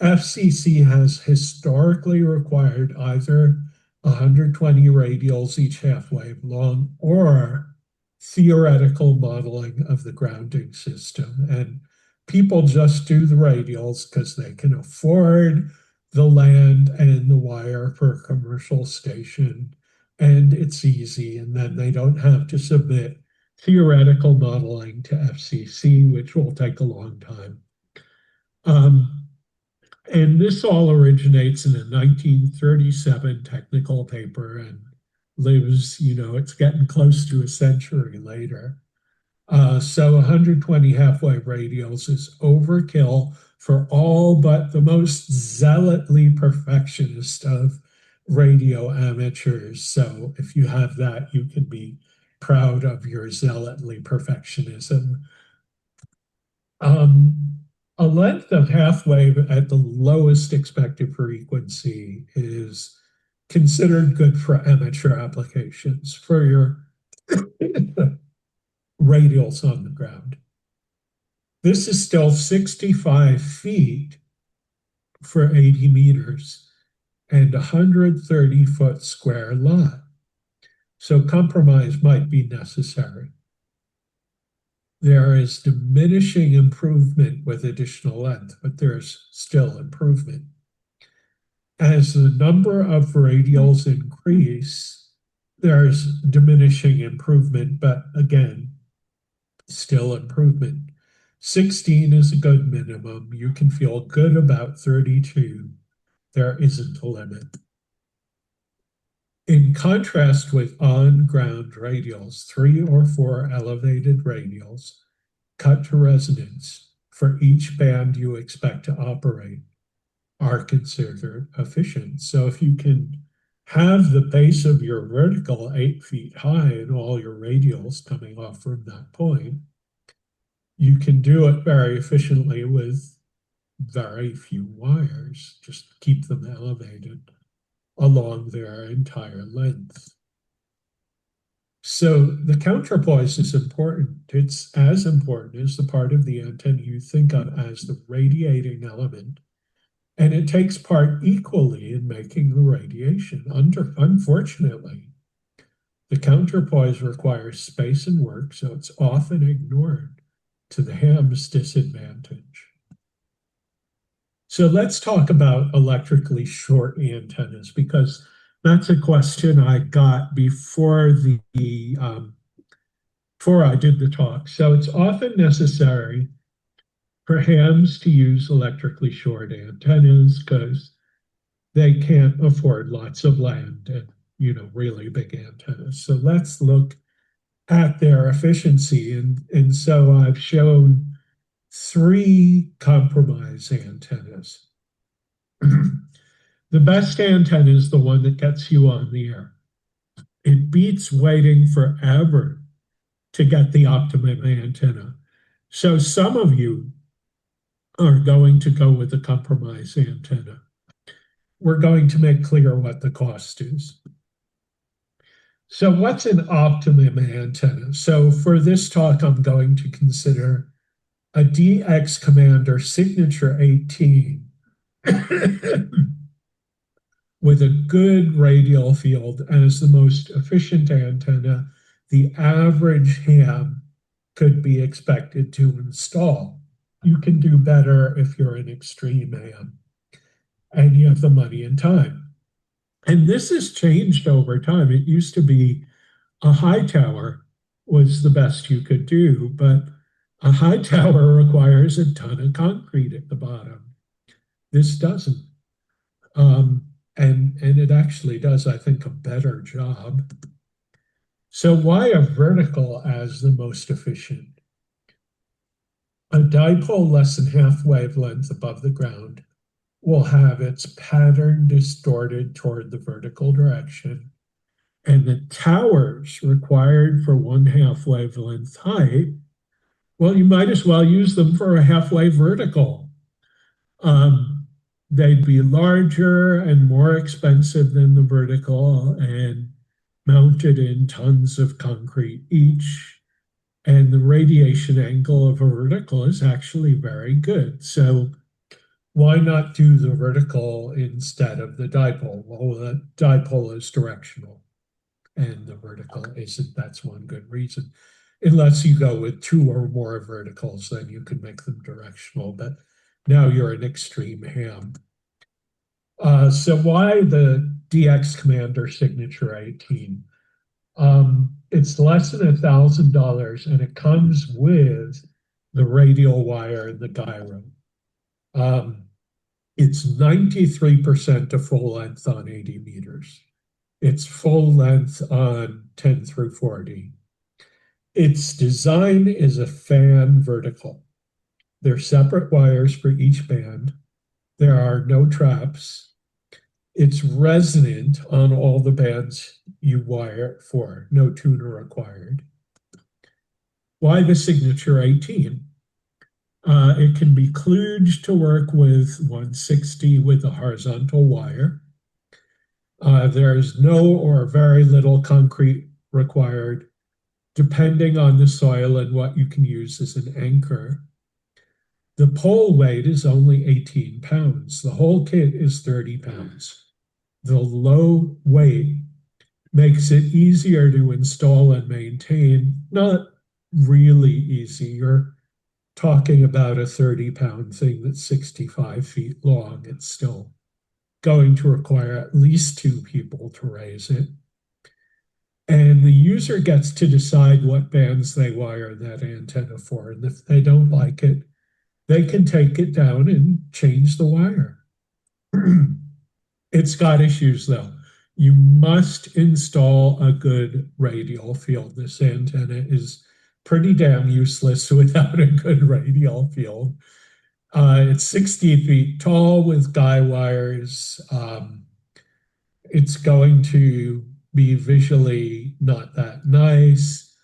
FCC has historically required either 120 radials each half wave long or theoretical modeling of the grounding system. And people just do the radials because they can afford the land and the wire for a commercial station, and it's easy, and then they don't have to submit theoretical modeling to FCC, which will take a long time. And this all originates in a 1937 technical paper and lives, it's getting close to a century later. So 120 half-wave radials is overkill for all but the most zealotly perfectionist of radio amateurs. So if you have that, you can be proud of your zealotly perfectionism. A length of half wave at the lowest expected frequency is considered good for amateur applications, for your radials on the ground. This is still 65 feet for 80 meters and 130-foot square lot. So compromise might be necessary. There is diminishing improvement with additional length, but there's still improvement. As the number of radials increase, there's diminishing improvement, but again, still improvement. 16 is a good minimum. You can feel good about 32. There isn't a limit. In contrast with on-ground radials, 3 or 4 elevated radials cut to resonance for each band you expect to operate are considered efficient. So if you can have the base of your vertical 8 feet high and all your radials coming off from that point, you can do it very efficiently with very few wires. Just keep them elevated along their entire length. So the counterpoise is important. It's as important as the part of the antenna you think of as the radiating element. And it takes part equally in making the radiation. Unfortunately, the counterpoise requires space and work, so it's often ignored to the ham's disadvantage. So let's talk about electrically short antennas, because that's a question I got before before I did the talk. So it's often necessary for hams to use electrically short antennas because they can't afford lots of land and, really big antennas. So let's look at their efficiency. And so I've shown 3 compromise antennas. The best antenna is the one that gets you on the air. It beats waiting forever to get the optimum antenna. So some of you are going to go with a compromise antenna. We're going to make clear what the cost is. So what's an optimum antenna? So for this talk, I'm going to consider a DX Commander Signature 18 with a good radial field as the most efficient antenna the average ham could be expected to install. You can do better if you're an extreme ham and you have the money and time. And this has changed over time. It used to be a high tower was the best you could do, but a high tower requires a ton of concrete at the bottom. This doesn't. And it actually does, I think, a better job. So why a vertical as the most efficient? A dipole less than half wavelength above the ground will have its pattern distorted toward the vertical direction, and the towers required for 1/2 wavelength height, well, you might as well use them for a halfway vertical. They'd be larger and more expensive than the vertical and mounted in tons of concrete each. And the radiation angle of a vertical is actually very good. So why not do the vertical instead of the dipole? Well, the dipole is directional and the vertical isn't. That's one good reason. Unless you go with 2 or more verticals, then you can make them directional. But now you're an extreme ham. So why the DX Commander Signature 18? It's less than $1,000 and it comes with the radial wire and the gyro. It's 93% to full length on 80 meters. It's full length on 10 through 40. Its design is a fan vertical. There are separate wires for each band. There are no traps. It's resonant on all the bands you wire it for. No tuner required. Why the Signature 18? It can be kludged to work with 160 with a horizontal wire. There's no or very little concrete required, depending on the soil and what you can use as an anchor. The pole weight is only 18 pounds. The whole kit is 30 pounds. The low weight makes it easier to install and maintain. Not really easy. You're talking about a 30-pound thing that's 65 feet long. It's still going to require at least 2 people to raise it. And the user gets to decide what bands they wire that antenna for. And if they don't like it, they can take it down and change the wire. It's got issues though. You must install a good radial field. This antenna is pretty damn useless without a good radial field. It's 60 feet tall with guy wires. It's going to be visually not that nice.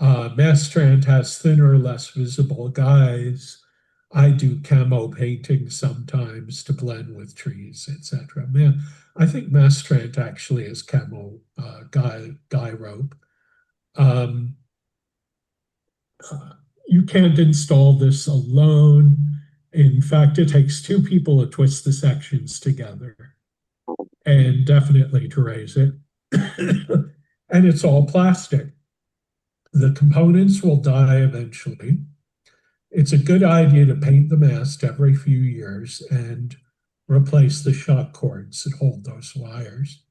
Mastrand has thinner, less visible guys. I do camo painting sometimes to blend with trees, etc. Man, I think Mastrand actually is camo guy rope. Um, you can't install this alone. In fact, it takes two people to twist the sections together and definitely to raise it. And it's all plastic. The components will die eventually. It's a good idea to paint the mast every few years and replace the shock cords that hold those wires.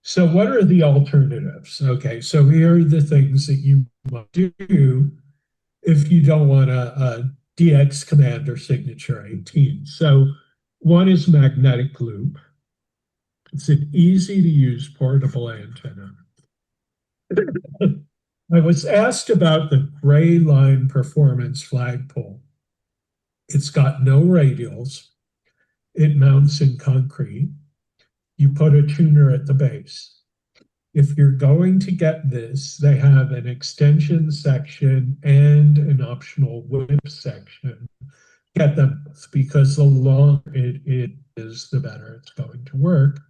So what are the alternatives? Okay, so here are the things that you might do if you don't want a DX Commander Signature 18. So one is magnetic loop. It's an easy to use portable antenna. I was asked about the Gray Line Performance flagpole. It's got no radials. It mounts in concrete. You put a tuner at the base. If you're going to get this, they have an extension section and an optional whip section. Get them both, because the longer it is, the better it's going to work.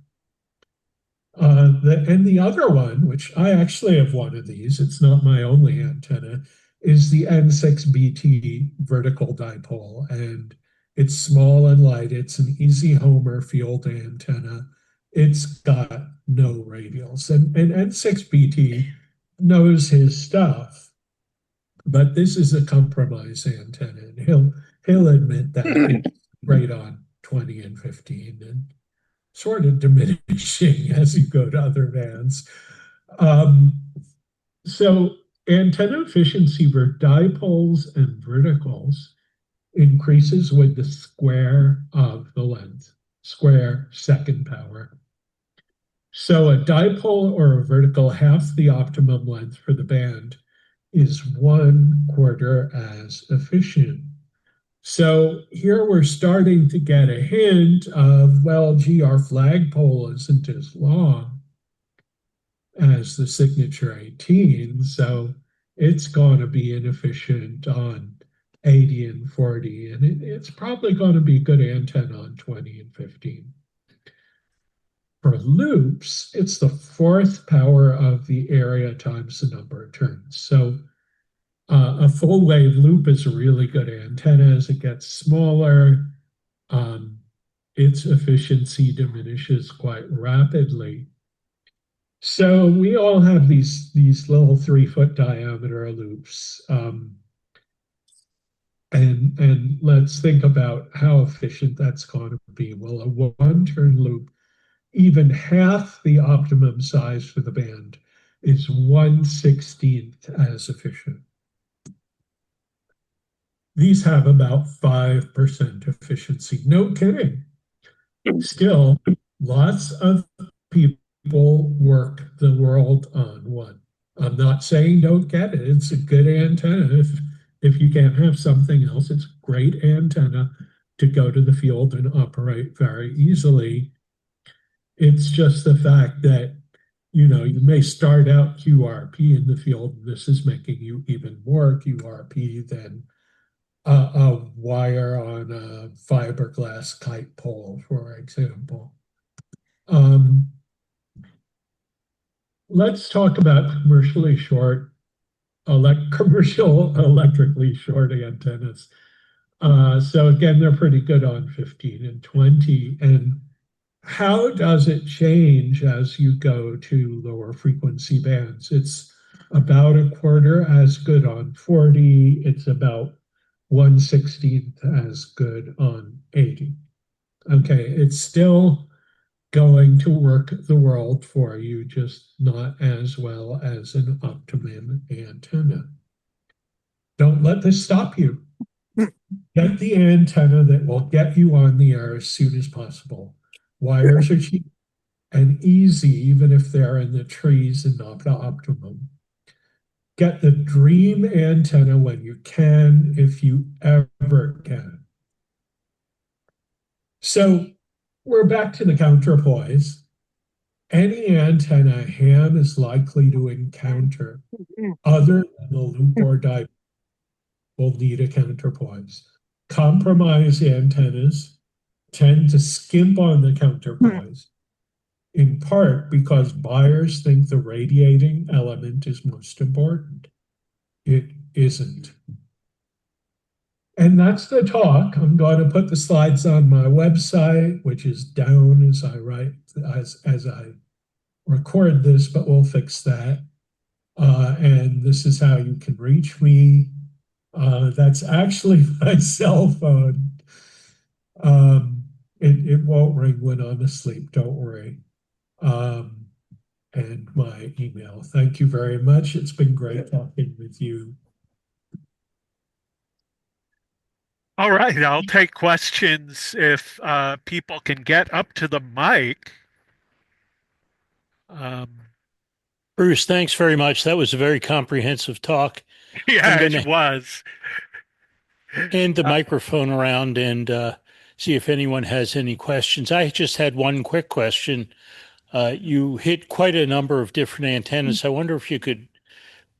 And the other one, which I actually have one of these, it's not my only antenna, is the N6BT vertical dipole. And it's small and light. It's an easy homer field antenna. It's got no radials. And N6BT knows his stuff, but this is a compromise antenna. And he'll admit that it's right on 20 and 15. And sort of diminishing as you go to other bands. So antenna efficiency for dipoles and verticals increases with the square of the length, square second power. So a dipole or a vertical, half the optimum length for the band, is 1/4 as efficient. So here we're starting to get a hint of, well, gee, our flagpole isn't as long as the Signature 18, so it's going to be inefficient on 80 and 40, and it's probably going to be good antenna on 20 and 15. For loops, it's the fourth power of the area times the number of turns. So a full wave loop is a really good antenna. As it gets smaller, its efficiency diminishes quite rapidly. So we all have these little 3-foot diameter loops. And let's think about how efficient that's going to be. Well, a one-turn loop, even half the optimum size for the band, is 1/16 as efficient. These have about 5% efficiency. No kidding. Still, lots of people work the world on one. I'm not saying don't get it. It's a good antenna. If you can't have something else, it's a great antenna to go to the field and operate very easily. It's just the fact that, you may start out QRP in the field, and this is making you even more QRP than a wire on a fiberglass kite pole, for example. Let's talk about commercially electrically short antennas. So again, they're pretty good on 15 and 20. And how does it change as you go to lower frequency bands? It's about 1/4 as good on 40. It's about 1/16 as good on 80. Okay, it's still going to work the world for you, just not as well as an optimum antenna. Don't let this stop you. Get the antenna that will get you on the air as soon as possible. Wires are cheap and easy, even if they're in the trees and not the optimum. Get the dream antenna when you can, if you ever can. So we're back to the counterpoise. Any antenna a ham is likely to encounter, other than the loop or dipole, will need a counterpoise. Compromise antennas tend to skimp on the counterpoise. in part because buyers think the radiating element is most important. It isn't. And that's the talk. I'm going to put the slides on my website, which is down as I write, as I record this, but we'll fix that. And this is how you can reach me. That's actually my cell phone. It won't ring when I'm asleep, don't worry. And my email. Thank you very much. It's been great talking with you. All right, I'll take questions if people can get up to the mic. Bruce, thanks very much. That was a very comprehensive talk. Yeah, it was. Hand the microphone around and see if anyone has any questions. I just had one quick question. You hit quite a number of different antennas. I wonder if you could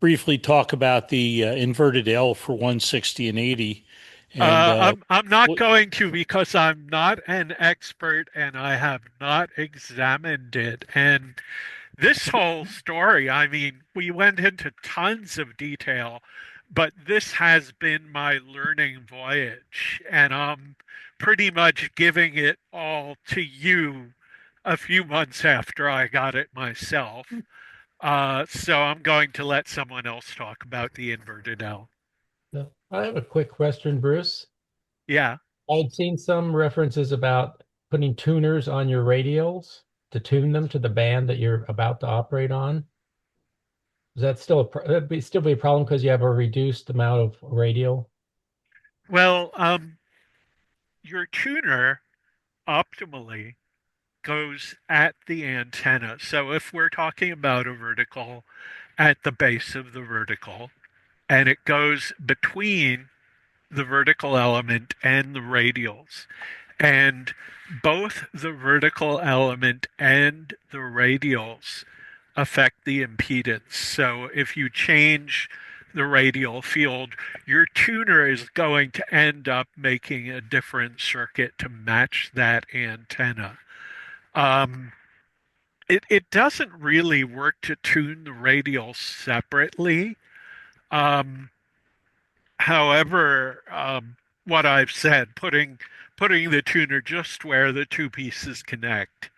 briefly talk about the inverted L for 160 and 80. And, I'm not going to, because I'm not an expert and I have not examined it. And this whole story, I mean, we went into tons of detail, but this has been my learning voyage, and I'm pretty much giving it all to you a few months after I got it myself. So I'm going to let someone else talk about the inverted L. I have a quick question, Bruce. Yeah. I'd seen some references about putting tuners on your radials to tune them to the band that you're about to operate on. Is that still still be a problem because you have a reduced amount of radial? Well, your tuner optimally goes at the antenna. So if we're talking about a vertical, at the base of the vertical, and it goes between the vertical element and the radials. And both the vertical element and the radials affect the impedance. So if you change the radial field, your tuner is going to end up making a different circuit to match that antenna. It doesn't really work to tune the radial separately. However, what I've said, putting the tuner just where the two pieces connect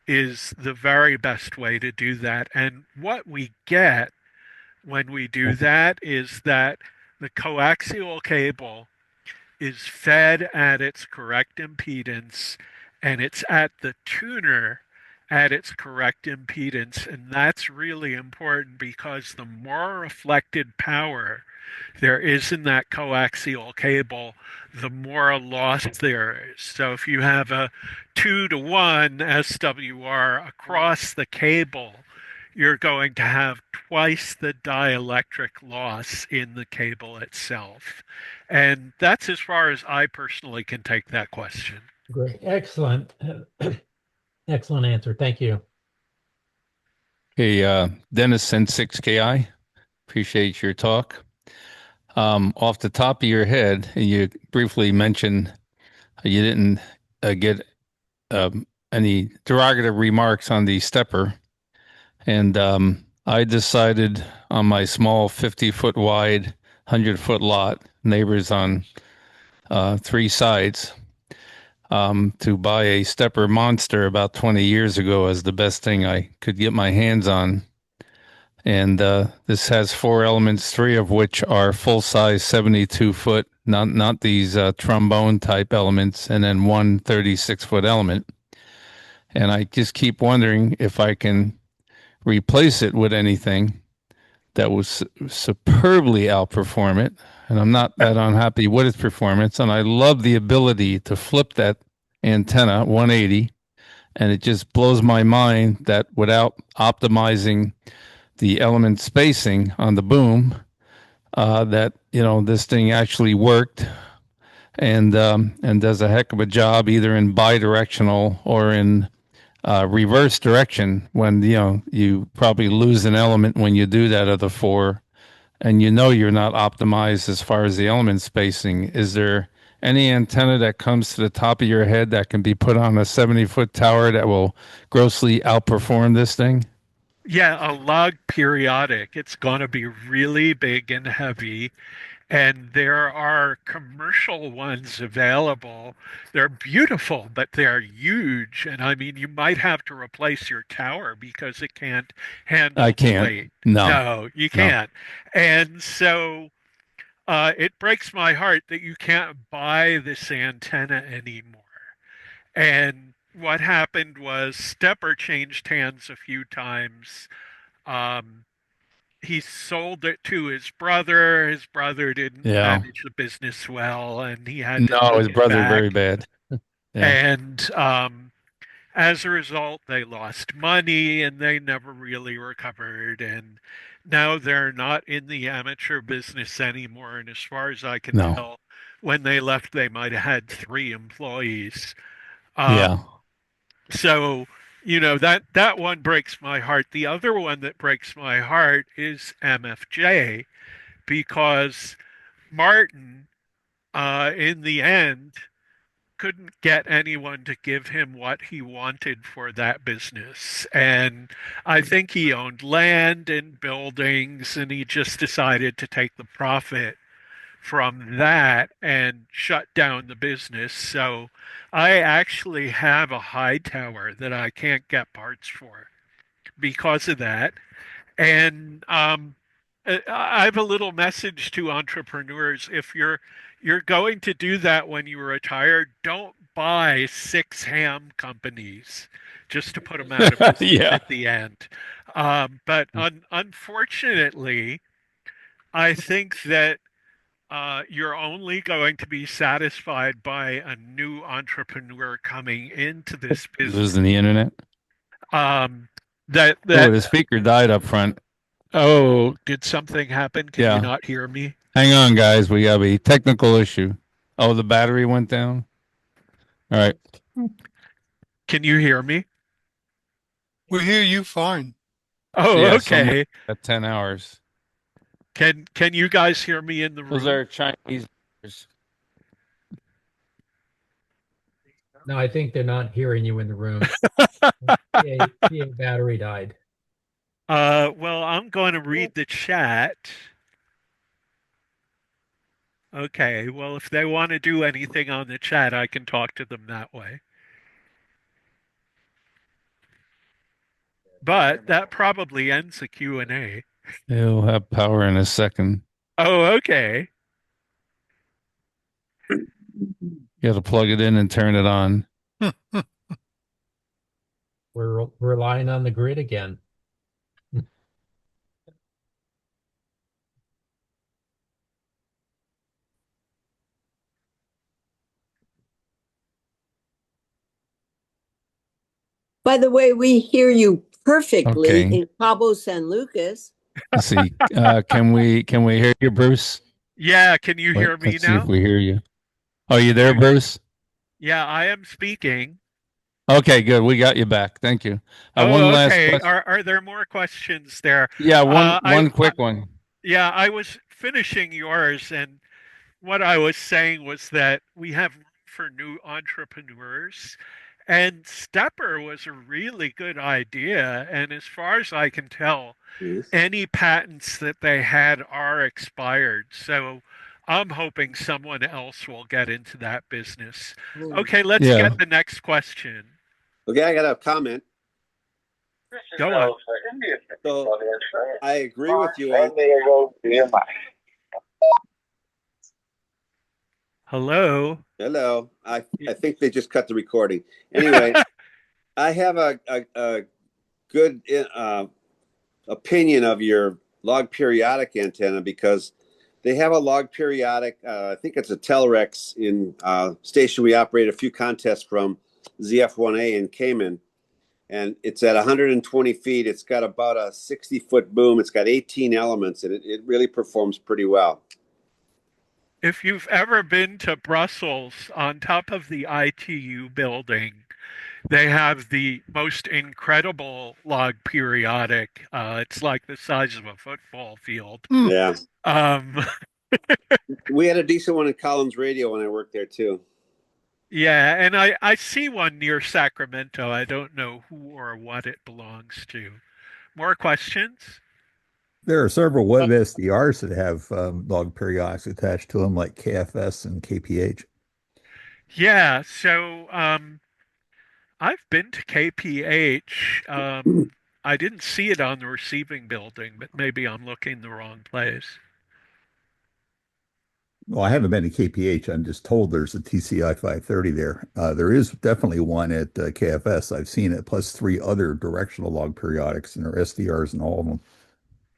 is the very best way to do that. And what we get when we do that is that the coaxial cable is fed at its correct impedance, and it's at the tuner at its correct impedance. And that's really important because the more reflected power there is in that coaxial cable, the more loss there is. So if you have a 2-to-1 SWR across the cable, you're going to have twice the dielectric loss in the cable itself. And that's as far as I personally can take that question. Great. Excellent. Excellent answer. Thank you. Hey, Dennis N6KI, appreciate your talk. Off the top of your head, you briefly mentioned you didn't get any derogative remarks on the stepper. And I decided on my small 50-foot wide, 100-foot lot, neighbors on 3 sides, to buy a stepper monster about 20 years ago as the best thing I could get my hands on. And this has 4 elements, 3 of which are full-size 72-foot, not these trombone-type elements, and then 1 36-foot element. And I just keep wondering if I can replace it with anything that will superbly outperform it. And I'm not that unhappy with its performance. And I love the ability to flip that antenna 180. And it just blows my mind that without optimizing the element spacing on the boom, that, this thing actually worked and does a heck of a job either in bidirectional or in reverse direction when, you probably lose an element when you do that of the 4, and you're not optimized as far as the element spacing. Is there any antenna that comes to the top of your head that can be put on a 70-foot tower that will grossly outperform this thing? Yeah, a log periodic. It's going to be really big and heavy. And there are commercial ones available. They're beautiful, but they're huge. And I mean, you might have to replace your tower because it can't handle I the can't. weight. No. No, you No. can't. And so it breaks my heart that you can't buy this antenna anymore. And what happened was Stepper changed hands a few times. Um, he sold it to his brother. His brother didn't Yeah. manage the business well, and he had to No, take his it brother back. very bad. Yeah. And as a result, they lost money and they never really recovered. And now they're not in the amateur business anymore. And as far as I can No. tell, when they left, they might have had 3 employees. Yeah. So, you know, that one breaks my heart. The other one that breaks my heart is MFJ because Martin, in the end, couldn't get anyone to give him what he wanted for that business. And I think he owned land and buildings, and he just decided to take the profit from that and shut down the business. So I actually have a high tower that I can't get parts for because of that. And I have a little message to entrepreneurs. If you're going to do that when you retire, don't buy 6 ham companies just to put them out of business Yeah. at the end. But unfortunately, I think that you're only going to be satisfied by a new entrepreneur coming into this business. Losing the internet. Um, Oh, the speaker died up front. Oh, did something happen? Can Yeah. you not hear me? Hang on, guys. We have a technical issue. Oh, the battery went down. All right. Can you hear me? We hear you fine. Oh, Yeah, okay. at 10 hours. Can you guys hear me in the room? Those are Chinese. No, I think they're not hearing you in the room. PA battery died. Well, I'm going to read the chat. Okay, well, if they want to do anything on the chat, I can talk to them that way. But that probably ends the Q&A. It'll have power in a second. Oh, okay. You got to plug it in and turn it on. We're relying on the grid again. By the way, we hear you perfectly Okay. in Cabo San Lucas. Let's see. Can we hear you, Bruce? Yeah, can you hear me Let's see now? if we hear you. Are you there, Bruce? Yeah, I am speaking. Okay, good. We got you back. Thank you. Oh, One last okay. question. Are there more questions there? Yeah, one quick one. Yeah, I was finishing yours, and what I was saying was that we have room for new entrepreneurs, and Stepper was a really good idea. And as far as I can tell, any patents that they had are expired. So I'm hoping someone else will get into that business. Okay, let's get the next question. Okay, I got a comment. Go on. So I agree with you on. Hello. Hello. I think they just cut the recording. Anyway, I have a good opinion of your log periodic antenna because they have a log periodic. I think it's a Telrex in station we operate a few contests from, ZF1A in Cayman. And it's at 120 feet. It's got about a 60-foot boom. It's got 18 elements, and it really performs pretty well. If you've ever been to Brussels, on top of the ITU building, they have the most incredible log periodic. It's like the size of a football field. Yeah. We had a decent one in Collins Radio when I worked there too. Yeah, and I see one near Sacramento. I don't know who or what it belongs to. More questions? There are several web SDRs that have log periodics attached to them, like KFS and KPH. Yeah, so I've been to KPH. I didn't see it on the receiving building, but maybe I'm looking the wrong place. Well, I haven't been to KPH. I'm just told there's a TCI 530 there. There is definitely one at KFS. I've seen it, plus three other directional log periodics, and there are SDRs in all of them.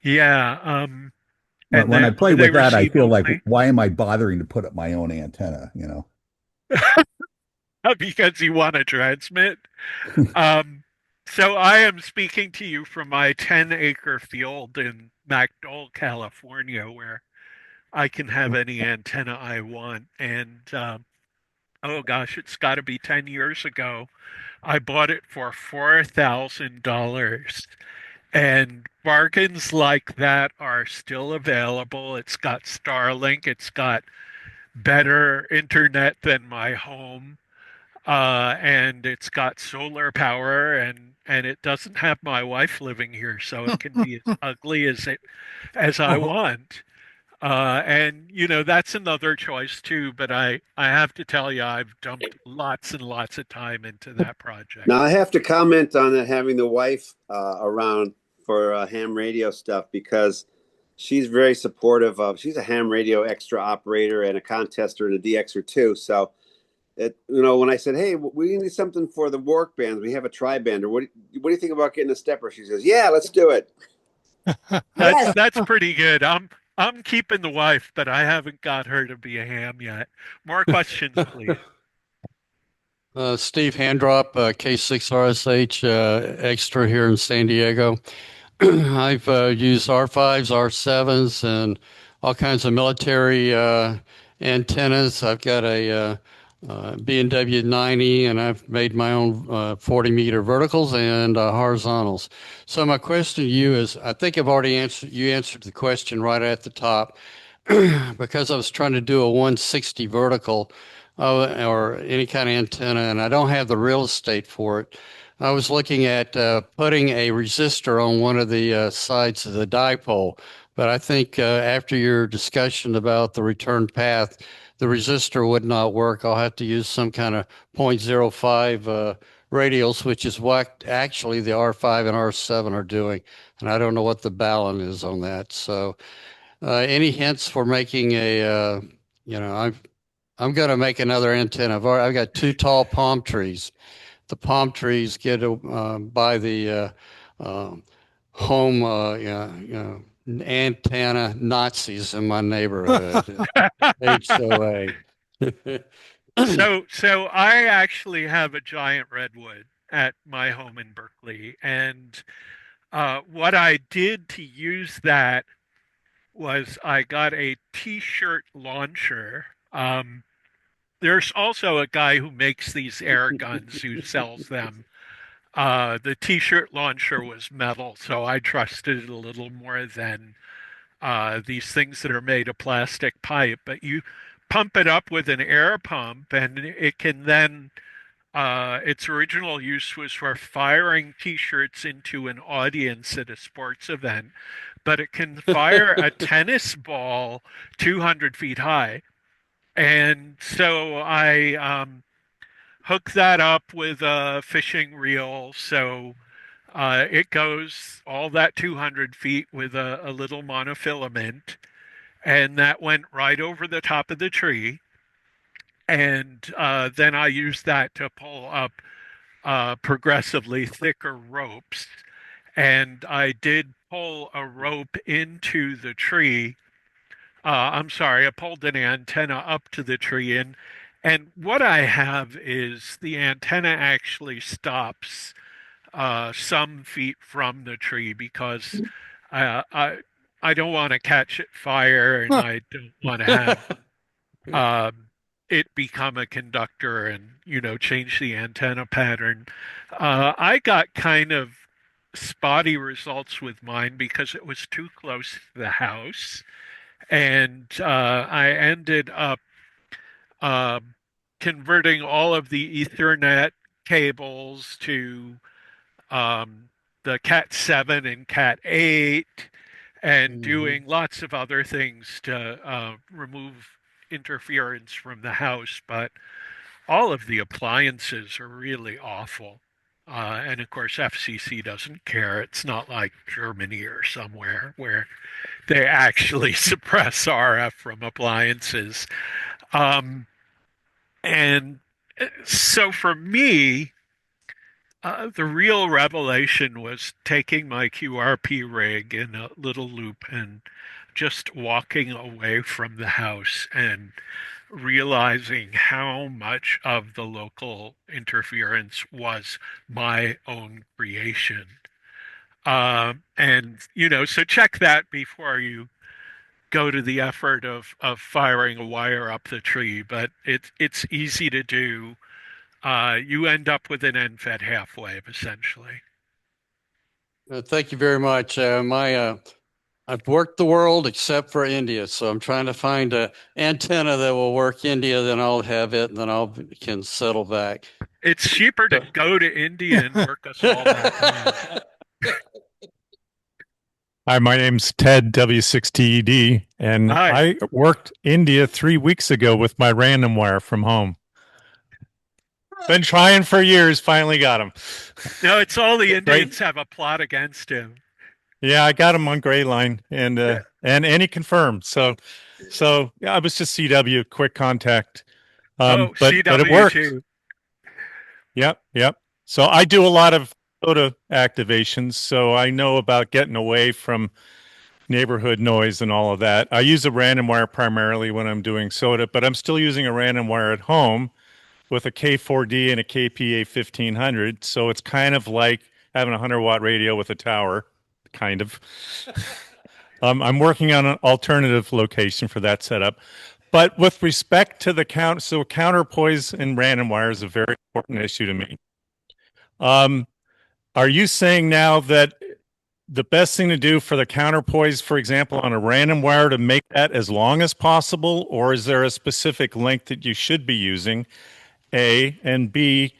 Yeah, and When I play do they with that, I receive feel like, only? why am I bothering to put up my own antenna? Because you want to transmit. Um, so I am speaking to you from my 10-acre field in McDowell, California, where I can have any antenna I want. And oh gosh, it's got to be 10 years ago. I bought it for $4,000. And bargains like that are still available. It's got Starlink, it's got better internet than my home, and it's got solar power, and it doesn't have my wife living here, so it can be as ugly as I want. And that's another choice too. But I have to tell you, I've dumped lots and lots of time into that project. Now I have to comment on that, having the wife around for ham radio stuff, because she's very supportive of. She's a ham radio extra operator and a contester and a DXer too. So, when I said, "Hey, we need something for the work bands. We have a tri-bander. What do you think about getting a stepper?" She says, "Yeah, let's do it." That's pretty good. I'm keeping the wife, but I haven't got her to be a ham yet. More questions, please. Steve Handrop, K6RSH extra here in San Diego. I've used R5s, R7s, and all kinds of military antennas. I've got a B&W 90, and I've made my own 40-meter verticals and horizontals. So my question to you is, I think I've already answered the question right at the top, because I was trying to do a 160 vertical or any kind of antenna, and I don't have the real estate for it. I was looking at putting a resistor on one of the sides of the dipole, but I think after your discussion about the return path, the resistor would not work. I'll have to use some kind of 0.05 radials, which is what actually the R5 and R7 are doing, and I don't know what the balun is on that. So any hints for making I'm going to make another antenna. I've got two tall palm trees. The palm trees get by the home antenna Nazis in my neighborhood. HOA. So I actually have a giant redwood at my home in Berkeley, and what I did to use that was I got a T-shirt launcher. There's also a guy who makes these air guns who sells them. The T-shirt launcher was metal, so I trusted it a little more than these things that are made of plastic pipe. But you pump it up with an air pump, and it can then. Its original use was for firing T-shirts into an audience at a sports event, but it can fire a tennis ball 200 feet high. And so I hook that up with a fishing reel. So it goes all that 200 feet with a little monofilament. And that went right over the top of the tree. And then I used that to pull up progressively thicker ropes. And I did pull a rope into the tree. I'm sorry, I pulled an antenna up to the tree, and what I have is the antenna actually stops some feet from the tree because uh, I I don't want to catch it fire, and I don't want to have it become a conductor and change the antenna pattern. I got kind of spotty results with mine because it was too close to the house. And I ended up um, converting all of the Ethernet cables to um, the Cat 7 and Cat 8 and doing lots of other things to remove interference from the house. But all of the appliances are really awful. And of course, FCC doesn't care. It's not like Germany or somewhere where they actually suppress RF from appliances. Um, and so for me, the real revelation was taking my QRP rig in a little loop and just walking away from the house and realizing how much of the local interference was my own creation. And, so check that before you go to the effort of firing a wire up the tree, but it's easy to do. You end up with an end fed half wave, essentially. Thank you very much. I've worked the world except for India, so I'm trying to find an antenna that will work India. Then I'll have it, and then can settle back. It's cheaper to go to India and work us all back. Hi, my name's Ted W6TED, and Hi. I worked India 3 weeks ago with my random wire from home. Been trying for years, finally got him. No, it's all the Indians have a plot against him. Yeah, I got him on Gray Line, and he confirmed. So yeah, I was just CW, quick contact. But CW it worked. too. Yep. So I do a lot of SOTA activations, so I know about getting away from neighborhood noise and all of that. I use a random wire primarily when I'm doing SOTA, but I'm still using a random wire at home with a K4D and a KPA 1500. So it's kind of like having a 100-watt radio with a tower, kind of. I'm working on an alternative location for that setup. But with respect to the counterpoise and random wire is a very important issue to me. Are you saying now that the best thing to do for the counterpoise, for example, on a random wire to make that as long as possible, or is there a specific length that you should be using? A, and B,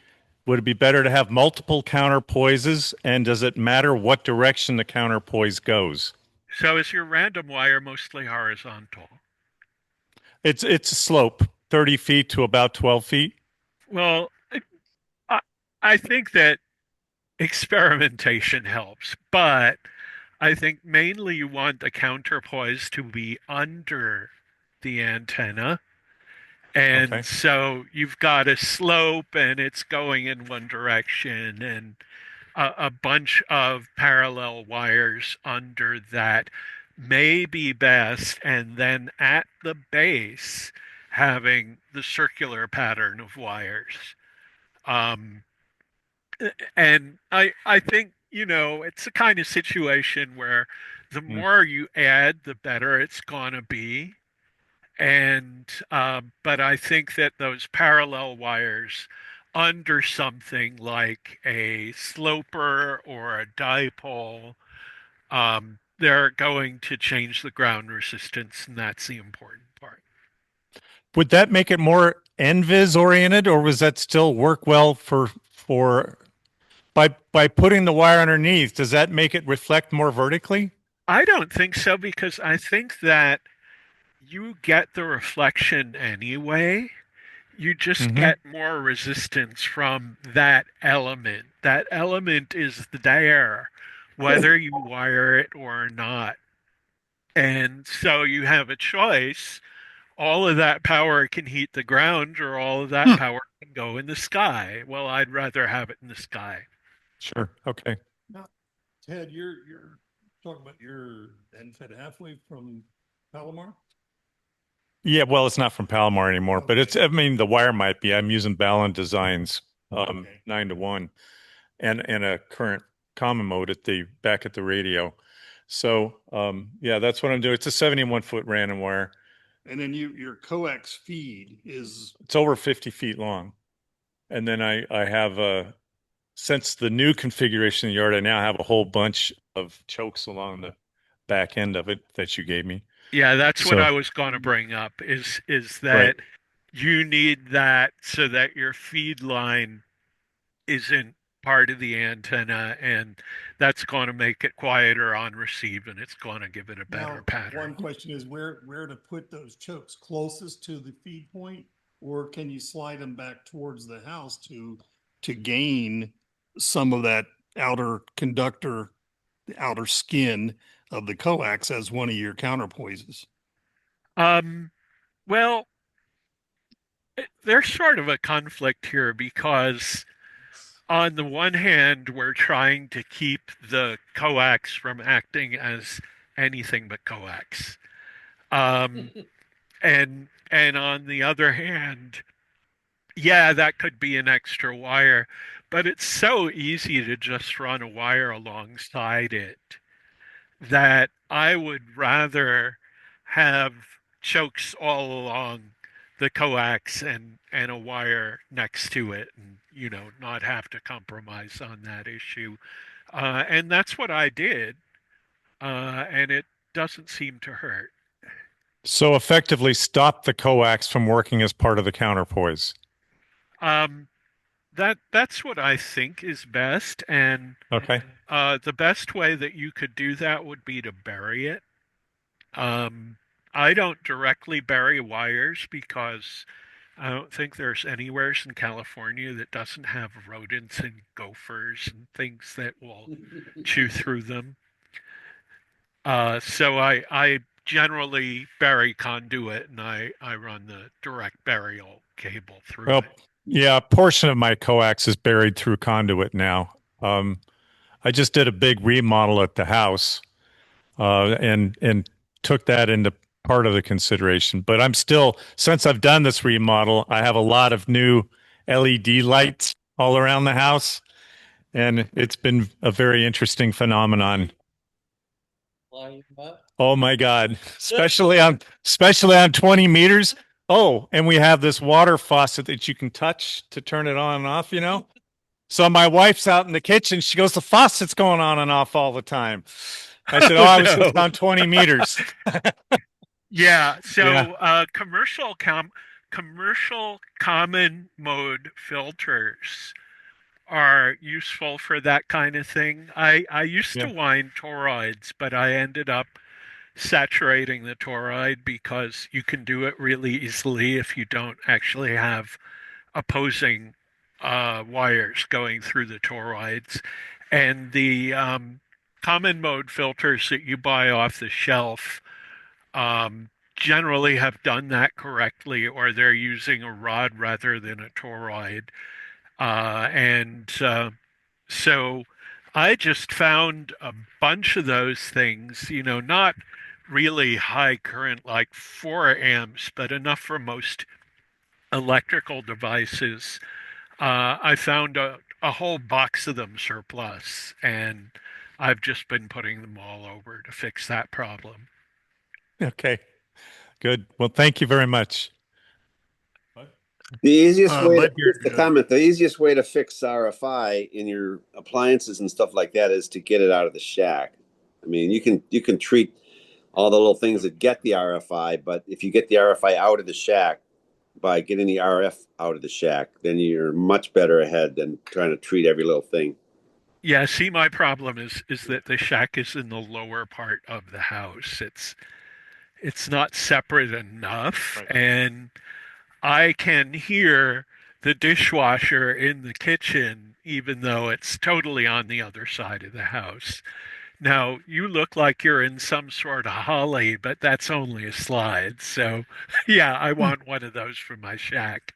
would it be better to have multiple counterpoises, and does it matter what direction the counterpoise goes? So is your random wire mostly horizontal? It's a slope, 30 feet to about 12 feet. Well, I think that experimentation helps, but I think mainly you want the counterpoise to be under the antenna. And so you've got a slope and it's going in one direction, and a bunch of parallel wires under that may be best. And then at the base, having the circular pattern of wires. And I think, it's a kind of situation where the more you add, the better it's going to be. And but I think that those parallel wires under something like a sloper or a dipole, they're going to change the ground resistance, and that's the important part. Would that make it more NVIS oriented, or was that still work well for by putting the wire underneath? Does that make it reflect more vertically? I don't think so, because I think that you get the reflection anyway. You just get more resistance from that element. That element is there, whether you wire it or not. And so you have a choice. All of that power can heat the ground, or all of that power can go in the sky. Well, I'd rather have it in the sky. Sure. Okay. Now, Ted, you're talking about your end-fed half-wave from Palomar? Yeah, well, it's not from Palomar anymore, but the wire might be. I'm using Ballon Designs 9-to-1 and a current common mode back at the radio. So yeah, that's what I'm doing. It's a 71-foot random wire. And then your coax feed it's over 50 feet long. And then I have since the new configuration in the yard, I now have a whole bunch of chokes along the back end of it that you gave me. Yeah, that's what So, I was going to bring up is right. that you need that so that your feed line isn't part of the antenna, and that's going to make it quieter on receive, and it's going to give it a better Now, pattern. one question is where to put those chokes, closest to the feed point, or can you slide them back towards the house to gain some of that outer conductor, the outer skin of the coax as one of your counterpoises? Well, there's sort of a conflict here because on the one hand, we're trying to keep the coax from acting as anything but coax. Um, and on the other hand, yeah, that could be an extra wire, but it's so easy to just run a wire alongside it that I would rather have chokes all along the coax and a wire next to it, and not have to compromise on that issue. And that's what I did, and it doesn't seem to hurt. So effectively stop the coax from working as part of the counterpoise. Um, that's what I think is best, and Okay. the best way that you could do that would be to bury it. I don't directly bury wires because I don't think there's anywhere in California that doesn't have rodents and gophers and things that will chew through them. So I generally bury conduit, and I run the direct burial cable through Well, it. yeah, a portion of my coax is buried through conduit now. I just did a big remodel at the house, and took that into part of the consideration. But I'm still, since I've done this remodel, I have a lot of new LED lights all around the house, and it's been a very interesting phenomenon. Oh my God. Especially on 20 meters. Oh, and we have this water faucet that you can touch to turn it on and off, So my wife's out in the kitchen. She goes, the faucet's going on and off all the time. I said, I was just on 20 meters. Yeah, so Yeah. commercial common mode filters are useful for that kind of thing. I used to Yeah. wind toroids, but I ended up saturating the toroid because you can do it really easily if you don't actually have opposing wires going through the toroids. And the common mode filters that you buy off the shelf generally have done that correctly, or they're using a rod rather than a toroid. And so I just found a bunch of those things, not really high current, like 4 amps, but enough for most electrical devices. I found a whole box of them surplus, and I've just been putting them all over to fix that problem. Okay. Good. Well, thank you very much. The easiest way, Bud, just a comment, the easiest way to fix RFI in your appliances and stuff like that is to get it out of the shack. I mean, you can treat all the little things that get the RFI, but if you get the RFI out of the shack by getting the RF out of the shack, then you're much better ahead than trying to treat every little thing. Yeah, see, my problem is that the shack is in the lower part of the house. It's not separate enough, Right. and I can hear the dishwasher in the kitchen, even though it's totally on the other side of the house. Now, you look like you're in some sort of holly, but that's only a slide. So, yeah, I want one of those for my shack.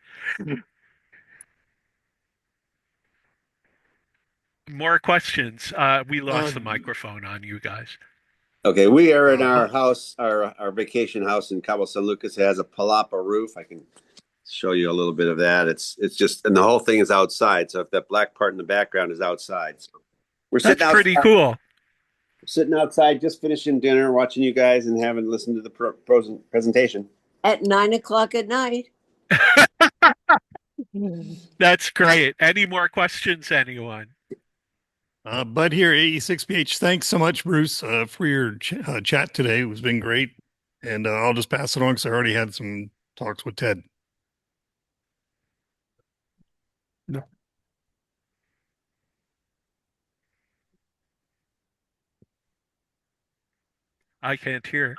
More questions. We lost the microphone on you guys. Okay, we are in our house, our vacation house in Cabo San Lucas. It has a palapa roof. I can show you a little bit of that. It's just, and the whole thing is outside. So if that black part in the background is outside, so we're sitting That's pretty cool. We're sitting outside, just finishing dinner, watching you guys, and having listened to the presentation At 9 o'clock at night. That's great. Any more questions, anyone? Bud here, AE6PH. Thanks so much, Bruce, for your chat today. It has been great. And I'll just pass it on because I already had some talks with Ted. No. I can't hear.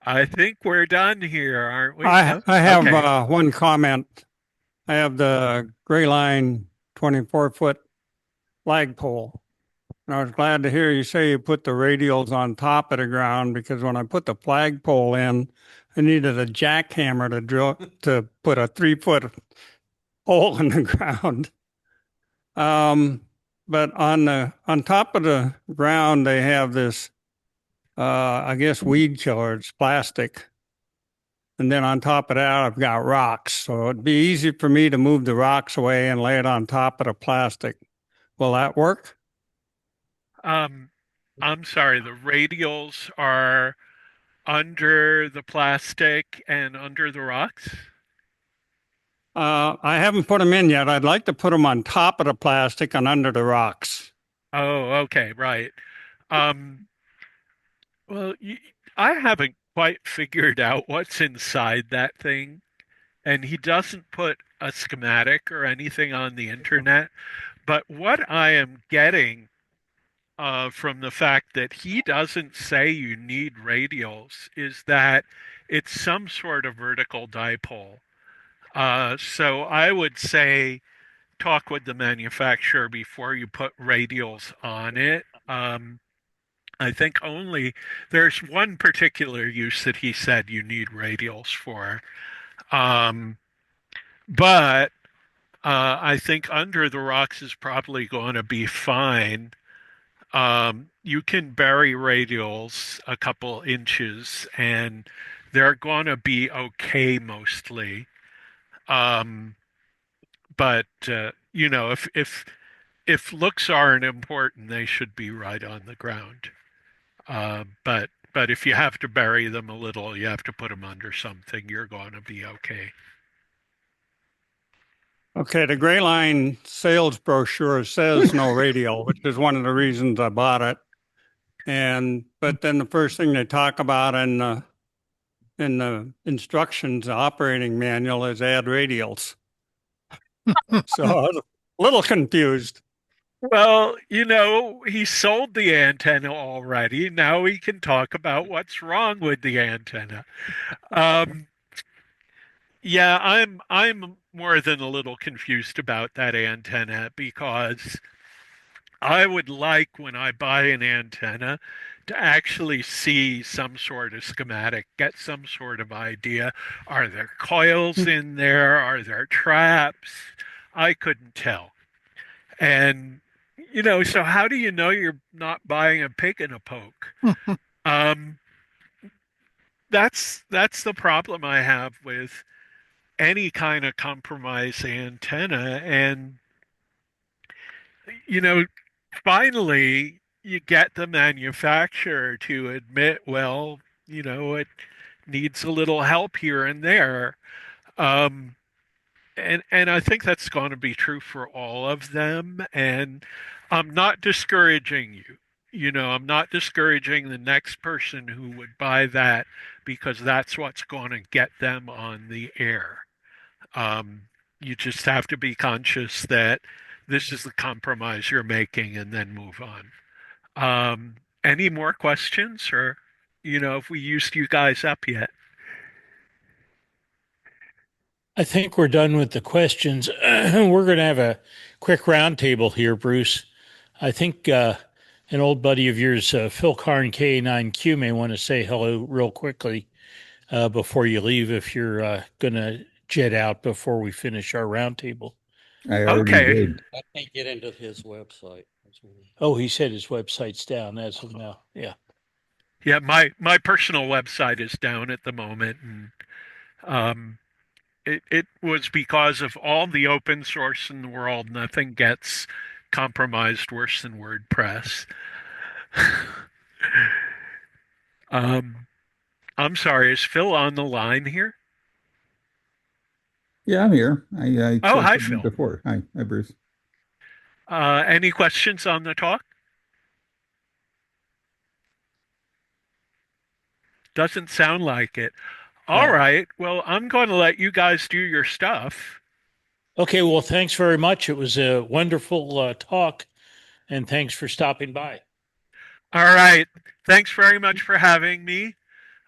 I think we're done here, aren't we? I No? I have Okay. one comment. I have the gray line 24-foot flagpole. And I was glad to hear you say you put the radials on top of the ground because when I put the flagpole in, I needed a jackhammer to drill to put a 3-foot hole in the ground. But on top of the ground, they have this, I guess, weed killer. It's plastic. And then on top of that, I've got rocks. So it'd be easy for me to move the rocks away and lay it on top of the plastic. Will that work? I'm sorry, the radials are under the plastic and under the rocks? I haven't put them in yet. I'd like to put them on top of the plastic and under the rocks. Oh, okay, right. Um, well, I haven't quite figured out what's inside that thing, and he doesn't put a schematic or anything on the internet. But what I am getting from the fact that he doesn't say you need radials is that it's some sort of vertical dipole. So I would say talk with the manufacturer before you put radials on it. I think only there's one particular use that he said you need radials for. Um, but I think under the rocks is probably going to be fine. You can bury radials a couple inches and they're going to be okay mostly. Um, but if looks aren't important, they should be right on the ground. But if you have to bury them a little, you have to put them under something. You're going to be okay. Okay, the Gray Line sales brochure says no radial, which is one of the reasons I bought it. But then the first thing they talk about in the instructions, the operating manual, is add radials. So I was a little confused. Well, he sold the antenna already. Now we can talk about what's wrong with the antenna. Um, yeah, I'm more than a little confused about that antenna because I would like when I buy an antenna to actually see some sort of schematic, get some sort of idea. Are there coils in there? Are there traps? I couldn't tell. And so how do you know you're not buying a pig in a poke? Um, that's the problem I have with any kind of compromise antenna. And you know, finally you get the manufacturer to admit, well, it needs a little help here and there. Um, and I think that's going to be true for all of them. And I'm not discouraging you. I'm not discouraging the next person who would buy that because that's what's going to get them on the air. Um, you just have to be conscious that this is the compromise you're making and then move on. Any more questions or, if we used you guys up yet? I think we're done with the questions. We're going to have a quick roundtable here, Bruce. I think an old buddy of yours, Phil Karn, K9Q, may want to say hello real quickly before you leave if you're going to jet out before we finish our roundtable. I already Okay. did. I can't get into his website. Oh, he said his website's down as of now. Yeah. Yeah, my personal website is down at the moment, and it was because of all the open source in the world. Nothing gets compromised worse than WordPress. I'm sorry, is Phil on the line here? Yeah, I'm here. I Oh, said hi, something Phil. before. Hi, Bruce. Any questions on the talk? Doesn't sound like it. All No. right. Well, I'm going to let you guys do your stuff. Okay, well, thanks very much. It was a wonderful talk, and thanks for stopping by. All right. Thanks very much for having me.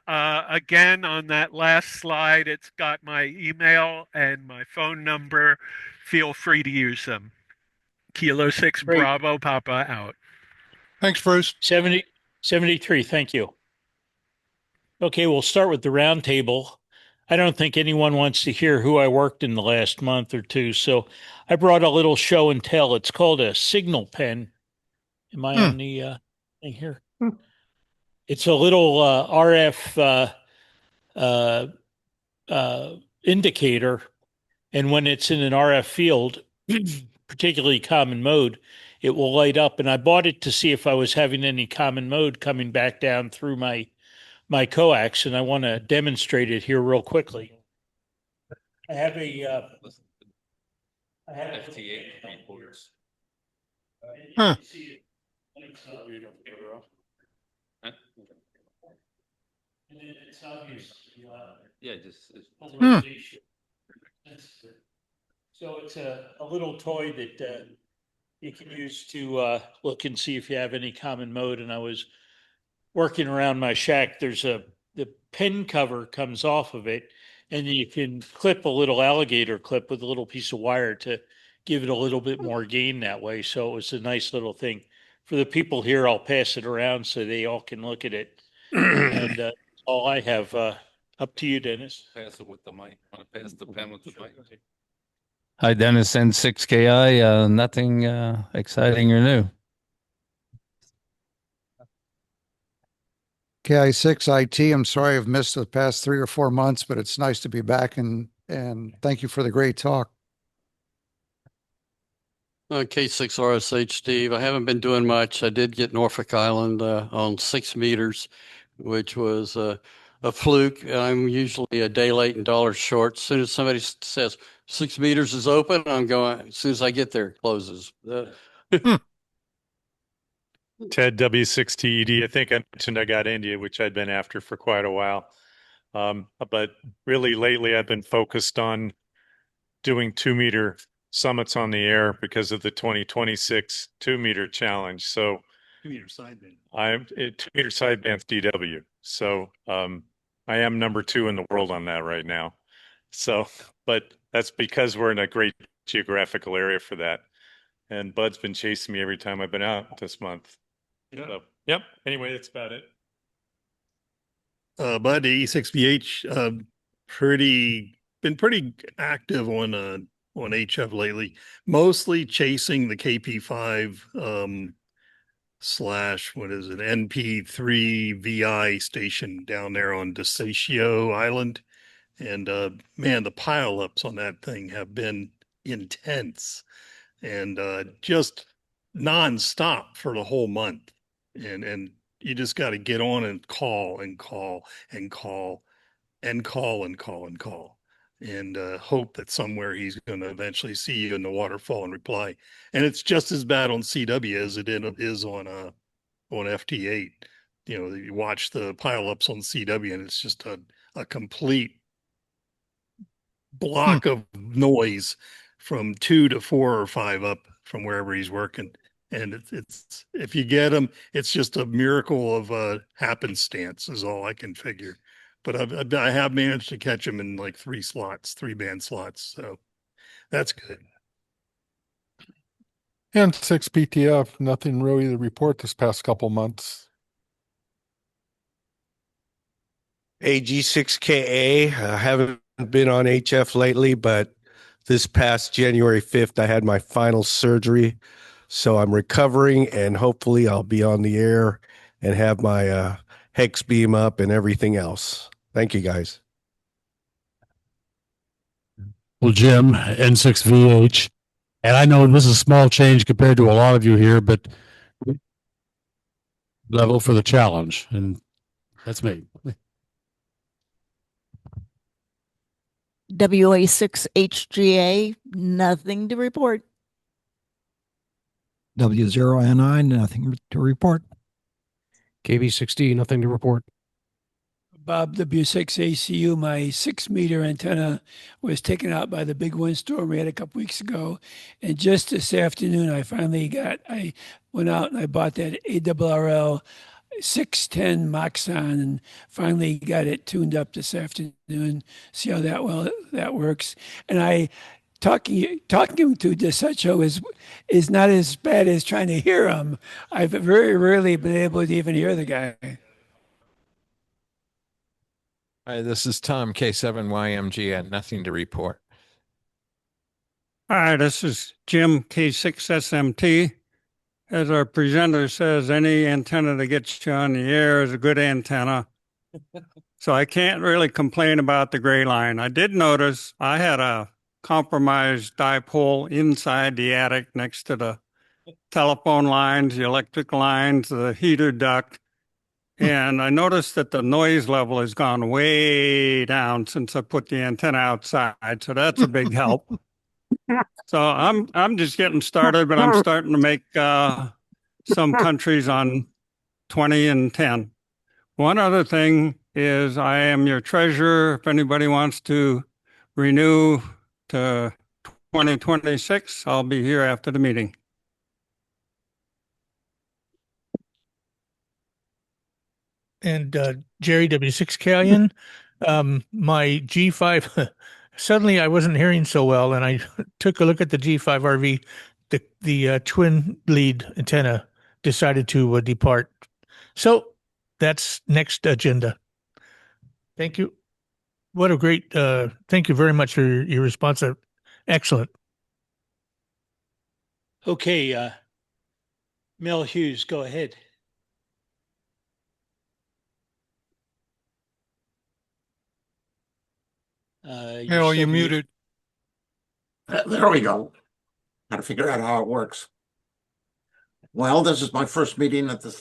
Again, on that last slide, it's got my email and my phone number. Feel free to use them. Kilo 6 Great. Bravo Papa out. Thanks, Bruce. 73, thank you. Okay, we'll start with the roundtable. I don't think anyone wants to hear who I worked in the last month or two, so I brought a little show and tell. It's called a signal pen. Am I on the thing here? It's a little RF indicator, and when it's in an RF field, particularly common mode, it will light up. And I bought it to see if I was having any common mode coming back down through my coax, and I want to demonstrate it here real quickly. I have a FT8 reporters. Huh. Yeah, just polarization. So it's a little toy that you can use to look and see if you have any common mode. And I was working around my shack. The pen cover comes off of it, and you can clip a little alligator clip with a little piece of wire to give it a little bit more gain that way. So it was a nice little thing. For the people here, I'll pass it around so they all can look at it. And all I have. Up to you, Dennis. pass it with the mic. Want to pass the pen with the mic? Hi, Dennis, N6KI. Nothing exciting or new. K6IT. I'm sorry I've missed the past 3 or 4 months, but it's nice to be back and thank you for the great talk. K6RSH, Steve. I haven't been doing much. I did get Norfolk Island on 6 meters, which was a fluke. I'm usually a day late and $1 short. As soon as somebody says 6 meters is open, I'm going, as soon as I get there, it closes. Ted W6TED. I think I mentioned I got India, which I'd been after for quite a while. But really lately I've been focused on doing 2-meter summits on the air because of the 2026 2-meter challenge. So 2-meter sideband. I'm 2-meter sideband DW. So I am number 2 in the world on that right now. So, but that's because we're in a great geographical area for that. And Bud's been chasing me every time I've been out this month. Yeah. So, yep. Anyway, that's about it. Bud, E6BH, been pretty active on HF lately, mostly chasing the KP5 / what is it, NP3 VI station down there on Desatio Island. And man, the pileups on that thing have been intense and just nonstop for the whole month. And you just got to get on and call and call and call and call and call and call and hope that somewhere he's going to eventually see you in the waterfall and reply. And it's just as bad on CW as it is on FT8. You know, you watch the pileups on CW and it's just a complete block of noise from 2 to 4 or 5 up from wherever he's working. And it's if you get him, it's just a miracle of happenstance is all I can figure. But I have managed to catch him in like 3 band slots. So that's good. And 6 PTF, nothing really to report this past couple months. AG6KA, I haven't been on HF lately, but this past January 5th, I had my final surgery. So I'm recovering and hopefully I'll be on the air and have my hex beam up and everything else. Thank you, guys. Well, Jim, N6VH, and I know this is a small change compared to a lot of you here, but level for the challenge, and that's me. WA6HGA, nothing to report. W0NI, nothing to report. KB60, nothing to report. Bob W6ACU. My 6-meter antenna was taken out by the big windstorm we had a couple weeks ago. And just this afternoon, I went out and I bought that ARRL 610 Moxon and finally got it tuned up this afternoon. See how that works. And talking to DeSucho is not as bad as trying to hear him. I've very rarely been able to even hear the guy. Hi, this is Tom K7YMG. I had nothing to report. Hi, this is Jim K6SMT. As our presenter says, any antenna that gets you on the air is a good antenna. So I can't really complain about the gray line. I did notice I had a compromised dipole inside the attic next to the telephone lines, the electric lines, the heater duct. And I noticed that the noise level has gone way down since I put the antenna outside. So that's a big help. So I'm just getting started, but I'm starting to make some countries on 20 and 10. One other thing is I am your treasurer. If anybody wants to renew to 2026, I'll be here after the meeting. And Jerry W6 Callion, my G5, suddenly I wasn't hearing so well, and I took a look at the G5 RV. The twin lead antenna decided to depart. So that's next agenda. Thank you. What a great, thank you very much for your response. Excellent. Okay, Mel Hughes, go ahead. Mel, you're muted. There we go. Got to figure out how it works. Well, this is my first meeting at the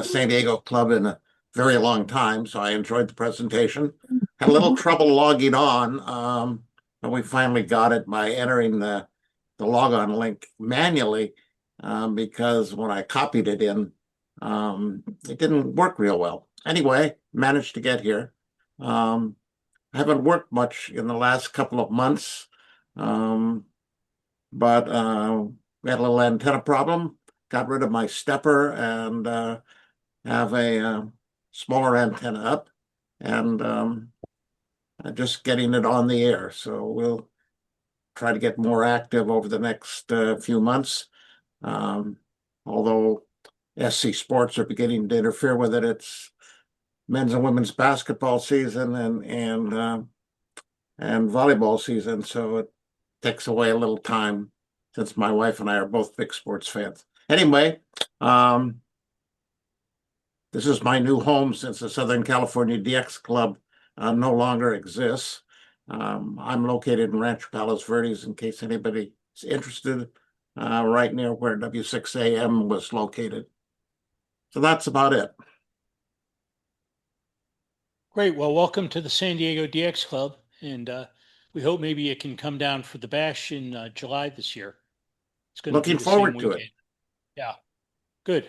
San Diego Club in a very long time, so I enjoyed the presentation. Had a little trouble logging on, but we finally got it by entering the logon link manually, because when I copied it in, it didn't work real well. Anyway, managed to get here. I haven't worked much in the last couple of months, but we had a little antenna problem. Got rid of my stepper and have a smaller antenna up, and just getting it on the air. So we'll try to get more active over the next few months. Although SC Sports are beginning to interfere with it, it's men's and women's basketball season and volleyball season, so it takes away a little time since my wife and I are both big sports fans. Anyway, this is my new home since the Southern California DX Club no longer exists. I'm located in Rancho Palos Verdes, in case anybody's interested, right near where W6AM was located. So that's about it. Great. Well, welcome to the San Diego DX Club, and we hope maybe you can come down for the bash in July this year. It's going Looking forward to it. Yeah, good.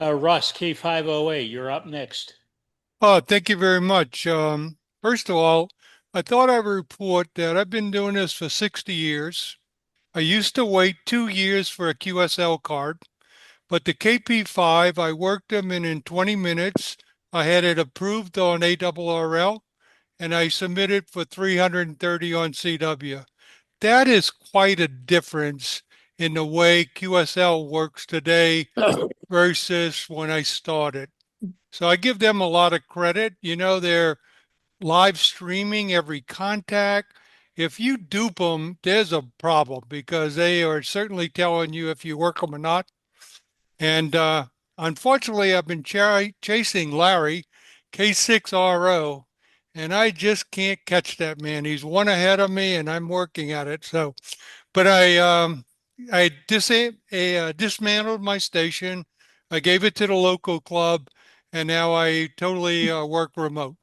Russ, K5OA, you're up next. Thank you very much. First of all, I thought I'd report that I've been doing this for 60 years. I used to wait 2 years for a QSL card, but the KP5, I worked them in 20 minutes. I had it approved on ARRL, and I submitted for 330 on CW. That is quite a difference in the way QSL works today versus when I started. So I give them a lot of credit. You know, they're live streaming every contact. If you dupe them, there's a problem because they are certainly telling you if you work them or not. And unfortunately, I've been chasing Larry, K6RO, and I just can't catch that man. He's one ahead of me, and I'm working at it. So, but I dismantled my station. I gave it to the local club, and now I totally work remote.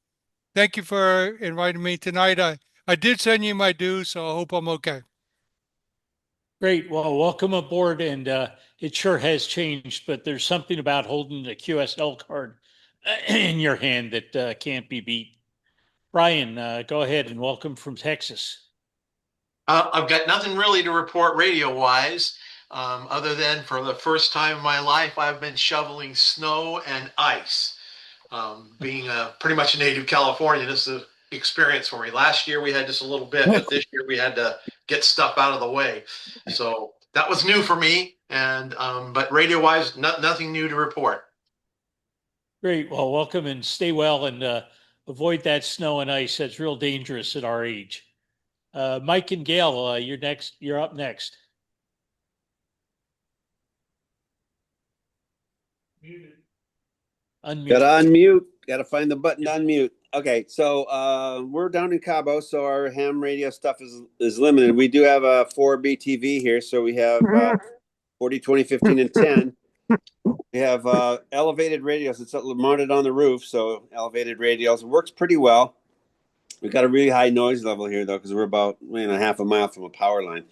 Thank you for inviting me tonight. I did send you my dues, so I hope I'm okay. Great. Well, welcome aboard, and it sure has changed, but there's something about holding the QSL card in your hand that can't be beat. Brian, go ahead and welcome from Texas. I've got nothing really to report radio-wise, other than for the first time in my life, I've been shoveling snow and ice. Being pretty much a native Californian, this is an experience for me. Last year we had just a little bit, but this year we had to get stuff out of the way. So that was new for me. And but radio-wise, nothing new to report. Great. Well, welcome and stay well and avoid that snow and ice. That's real dangerous at our age. Mike and Gail, you're next. You're up next. Unmute. Gotta unmute. Gotta find the button to unmute. Okay, so we're down in Cabo, so our ham radio stuff is limited. We do have a 4B TV here, so we have 40, 20, 15, and 10. We have elevated radios. It's mounted on the roof, so elevated radios. It works pretty well. We've got a really high noise level here, though, because we're about half a mile from a power line.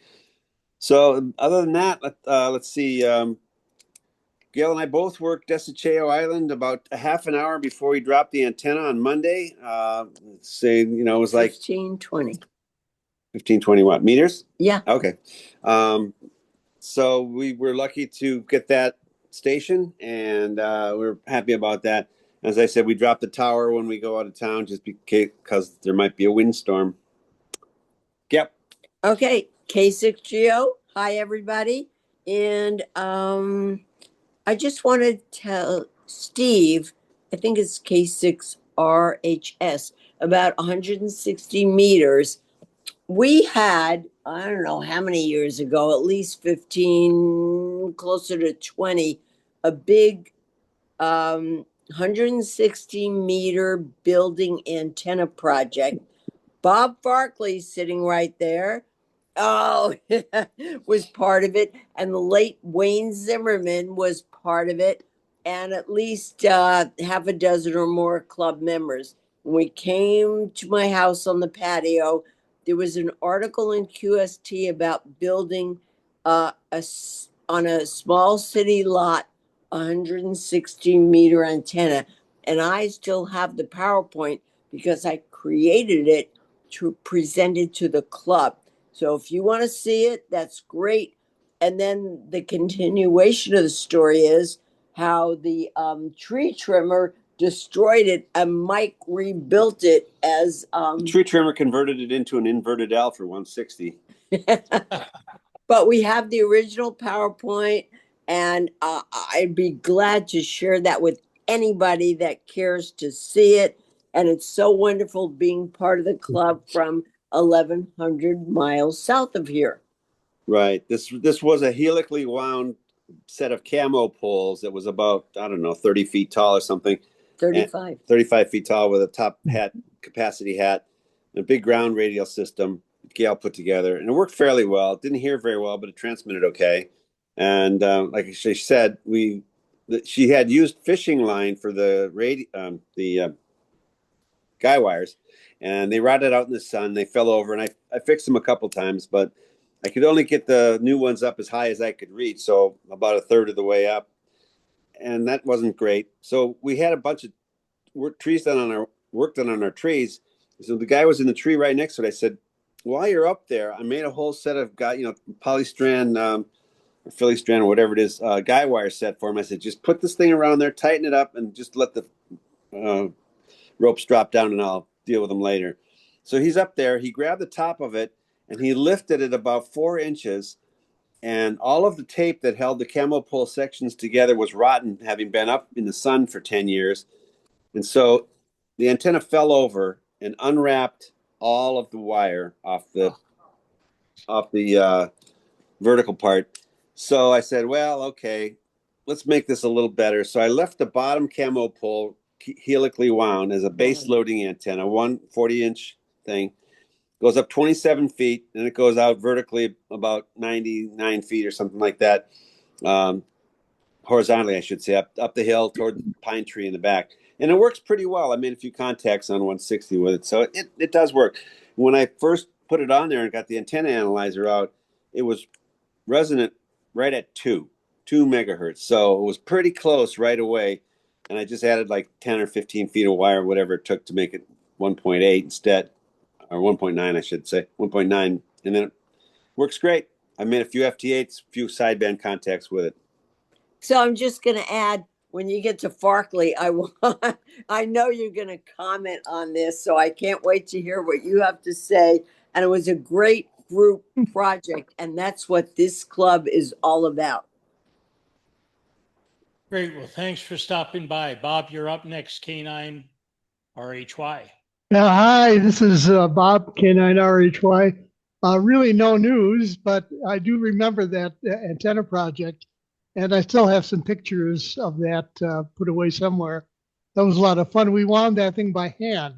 So other than that, let's see. Gail and I both worked Desecheo Island about a half an hour before we dropped the antenna on Monday. Say, it was like 1520. 1520 what? Meters? Yeah. Okay. So we were lucky to get that station, and we're happy about that. As I said, we dropped the tower when we go out of town just because there might be a windstorm. Yep. Okay. K6GO. Hi, everybody. And I just want to tell Steve, I think it's K6RHS, about 160 meters. We had, I don't know how many years ago, at least 15, closer to 20, a big 160 meter building antenna project. Bob Barkley's sitting right there. Oh, was part of it. And the late Wayne Zimmerman was part of it. And at least half a dozen or more club members. When we came to my house on the patio, there was an article in QST about building on a small city lot, 160 meter antenna. And I still have the PowerPoint because I created it to present it to the club. So if you want to see it, that's great. And then the continuation of the story is how the tree trimmer destroyed it and Mike rebuilt it as the tree trimmer converted it into an inverted L for 160. But we have the original PowerPoint, and I'd be glad to share that with anybody that cares to see it. And it's so wonderful being part of the club from 1,100 miles south of here. Right. This was a helically wound set of camo poles that was about, I don't know, 30 feet tall or something. 35. 35 feet tall with a top hat, capacity hat, and a big ground radial system Gail put together. And it worked fairly well. It didn't hear very well, but it transmitted okay. And like she said, she had used fishing line for the guy wires, and they rotted out in the sun. They fell over, and I fixed them a couple times, but I could only get the new ones up as high as I could reach, so about a third of the way up, and that wasn't great. So we had a bunch of work done on our trees. So the guy was in the tree right next to it. I said, while you're up there, I made a whole set of polystrand or Philly strand or whatever it is, guy wire set for him. I said, just put this thing around there, tighten it up, and just let the ropes drop down, and I'll deal with them later. So he's up there. He grabbed the top of it, and he lifted it about 4 inches, and all of the tape that held the camo pole sections together was rotten, having been up in the sun for 10 years. And so the antenna fell over and unwrapped all of the wire off the vertical part. So I said, well, okay, let's make this a little better. So I left the bottom camo pole helically wound as a base loading antenna, 140-inch thing. Goes up 27 feet, and it goes out vertically about 99 feet or something like that. Horizontally, I should say, up the hill toward the pine tree in the back. And it works pretty well. I made a few contacts on 160 with it, so it does work. When I first put it on there and got the antenna analyzer out, it was resonant right at 2 megahertz. So it was pretty close right away. and I just added like 10 or 15 feet of wire, whatever it took to make it 1.8 instead, or 1.9, I should say, 1.9, and then it works great. I made a few FT8s, a few sideband contacts with it. So I'm just going to add, when you get to Farkley, I know you're going to comment on this, so I can't wait to hear what you have to say. And it was a great group project, and that's what this club is all about. Great. Well, thanks for stopping by. Bob, you're up next, K9 RHY. Hi, this is Bob, K9RHY. Really no news, but I do remember that antenna project, and I still have some pictures of that put away somewhere. That was a lot of fun. We wound that thing by hand.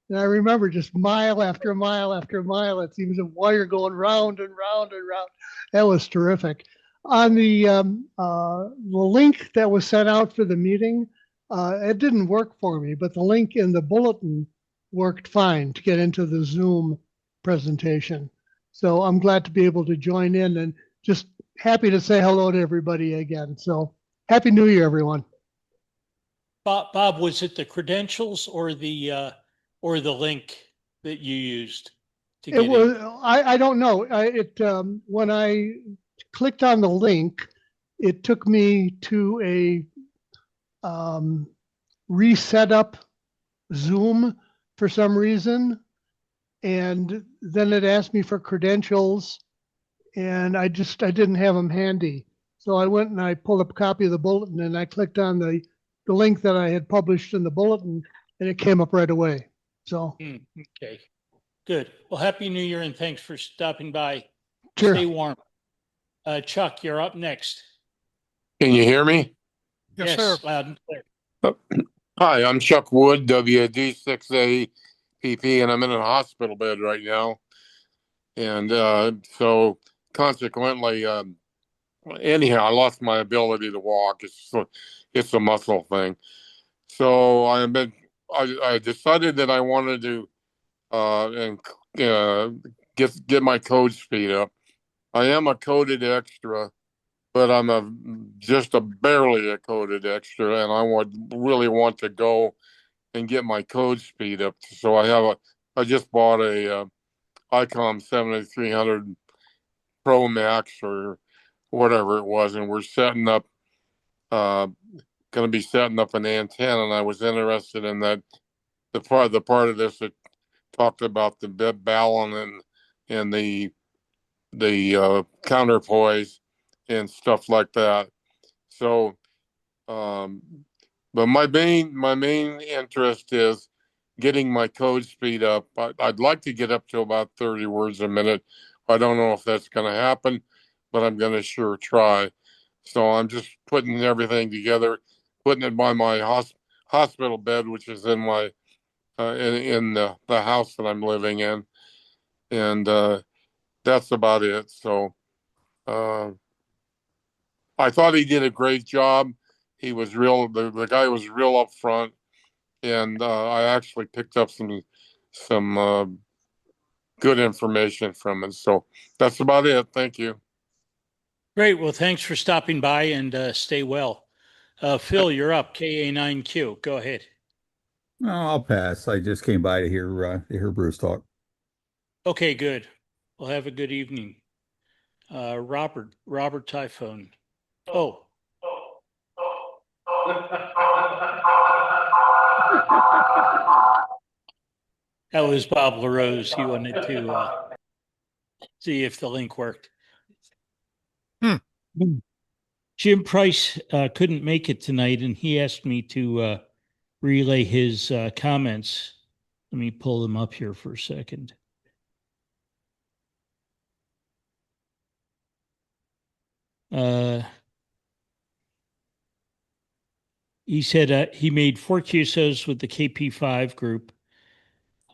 And I remember just mile after mile after mile, it seems a wire going round and round and round. That was terrific. On the link that was sent out for the meeting, it didn't work for me, but the link in the bulletin worked fine to get into the Zoom presentation. So I'm glad to be able to join in and just happy to say hello to everybody again. So Happy New Year, everyone. Bob, was it the credentials or the link that you used to get It was, in? I don't know. When I clicked on the link, it took me to a reset up Zoom for some reason. And then it asked me for credentials, and I didn't have them handy. So I went and I pulled up a copy of the bulletin, and I clicked on the link that I had published in the bulletin, and it came up right away. So Okay, good. Well, Happy New Year, and thanks for stopping by. Sure. Stay warm. Chuck, you're up next. Can you hear me? Yes, sir. Loud and clear. Hi, I'm Chuck Wood, WD6APP, and I'm in a hospital bed right now. And so consequently, anyhow, I lost my ability to walk. It's a muscle thing. So I decided that I wanted to get my code speed up. I am a coded extra, but I'm just barely a coded extra, and I really want to go and get my code speed up. So I just bought a ICOM 7300 Pro Max or whatever it was, and we're setting up, going to be setting up an antenna. And I was interested in that the part of this that talked about the Ballon and the counterpoise and stuff like that. So, but my main interest is getting my code speed up. I'd like to get up to about 30 words a minute. I don't know if that's going to happen, but I'm going to sure try. So I'm just putting everything together, putting it by my hospital bed, which is in my in the house that I'm living in, and that's about it. So I thought he did a great job. He was the guy was real upfront, and I actually picked up some good information from it. So that's about it. Thank you. Great. Well, thanks for stopping by, and stay well. Phil, you're up. KA9Q. Go ahead. No, I'll pass. I just came by to hear Bruce talk. Okay, good. Well, have a good evening. Robert Typhone. Oh. That was Bob LaRose. He wanted to see if the link worked. Jim Price couldn't make it tonight, and he asked me to relay his comments. Let me pull them up here for a second. He said he made 4 QSOs with the KP5 group.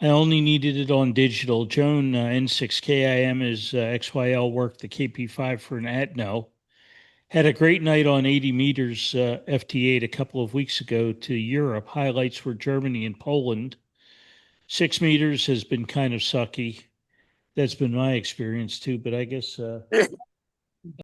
I only needed it on digital. Joan N6KIM is XYL worked the KP5 for an Atno. Had a great night on 80 meters FT8 a couple of weeks ago to Europe. Highlights were Germany and Poland. 6 meters has been kind of sucky. That's been my experience too, but I guess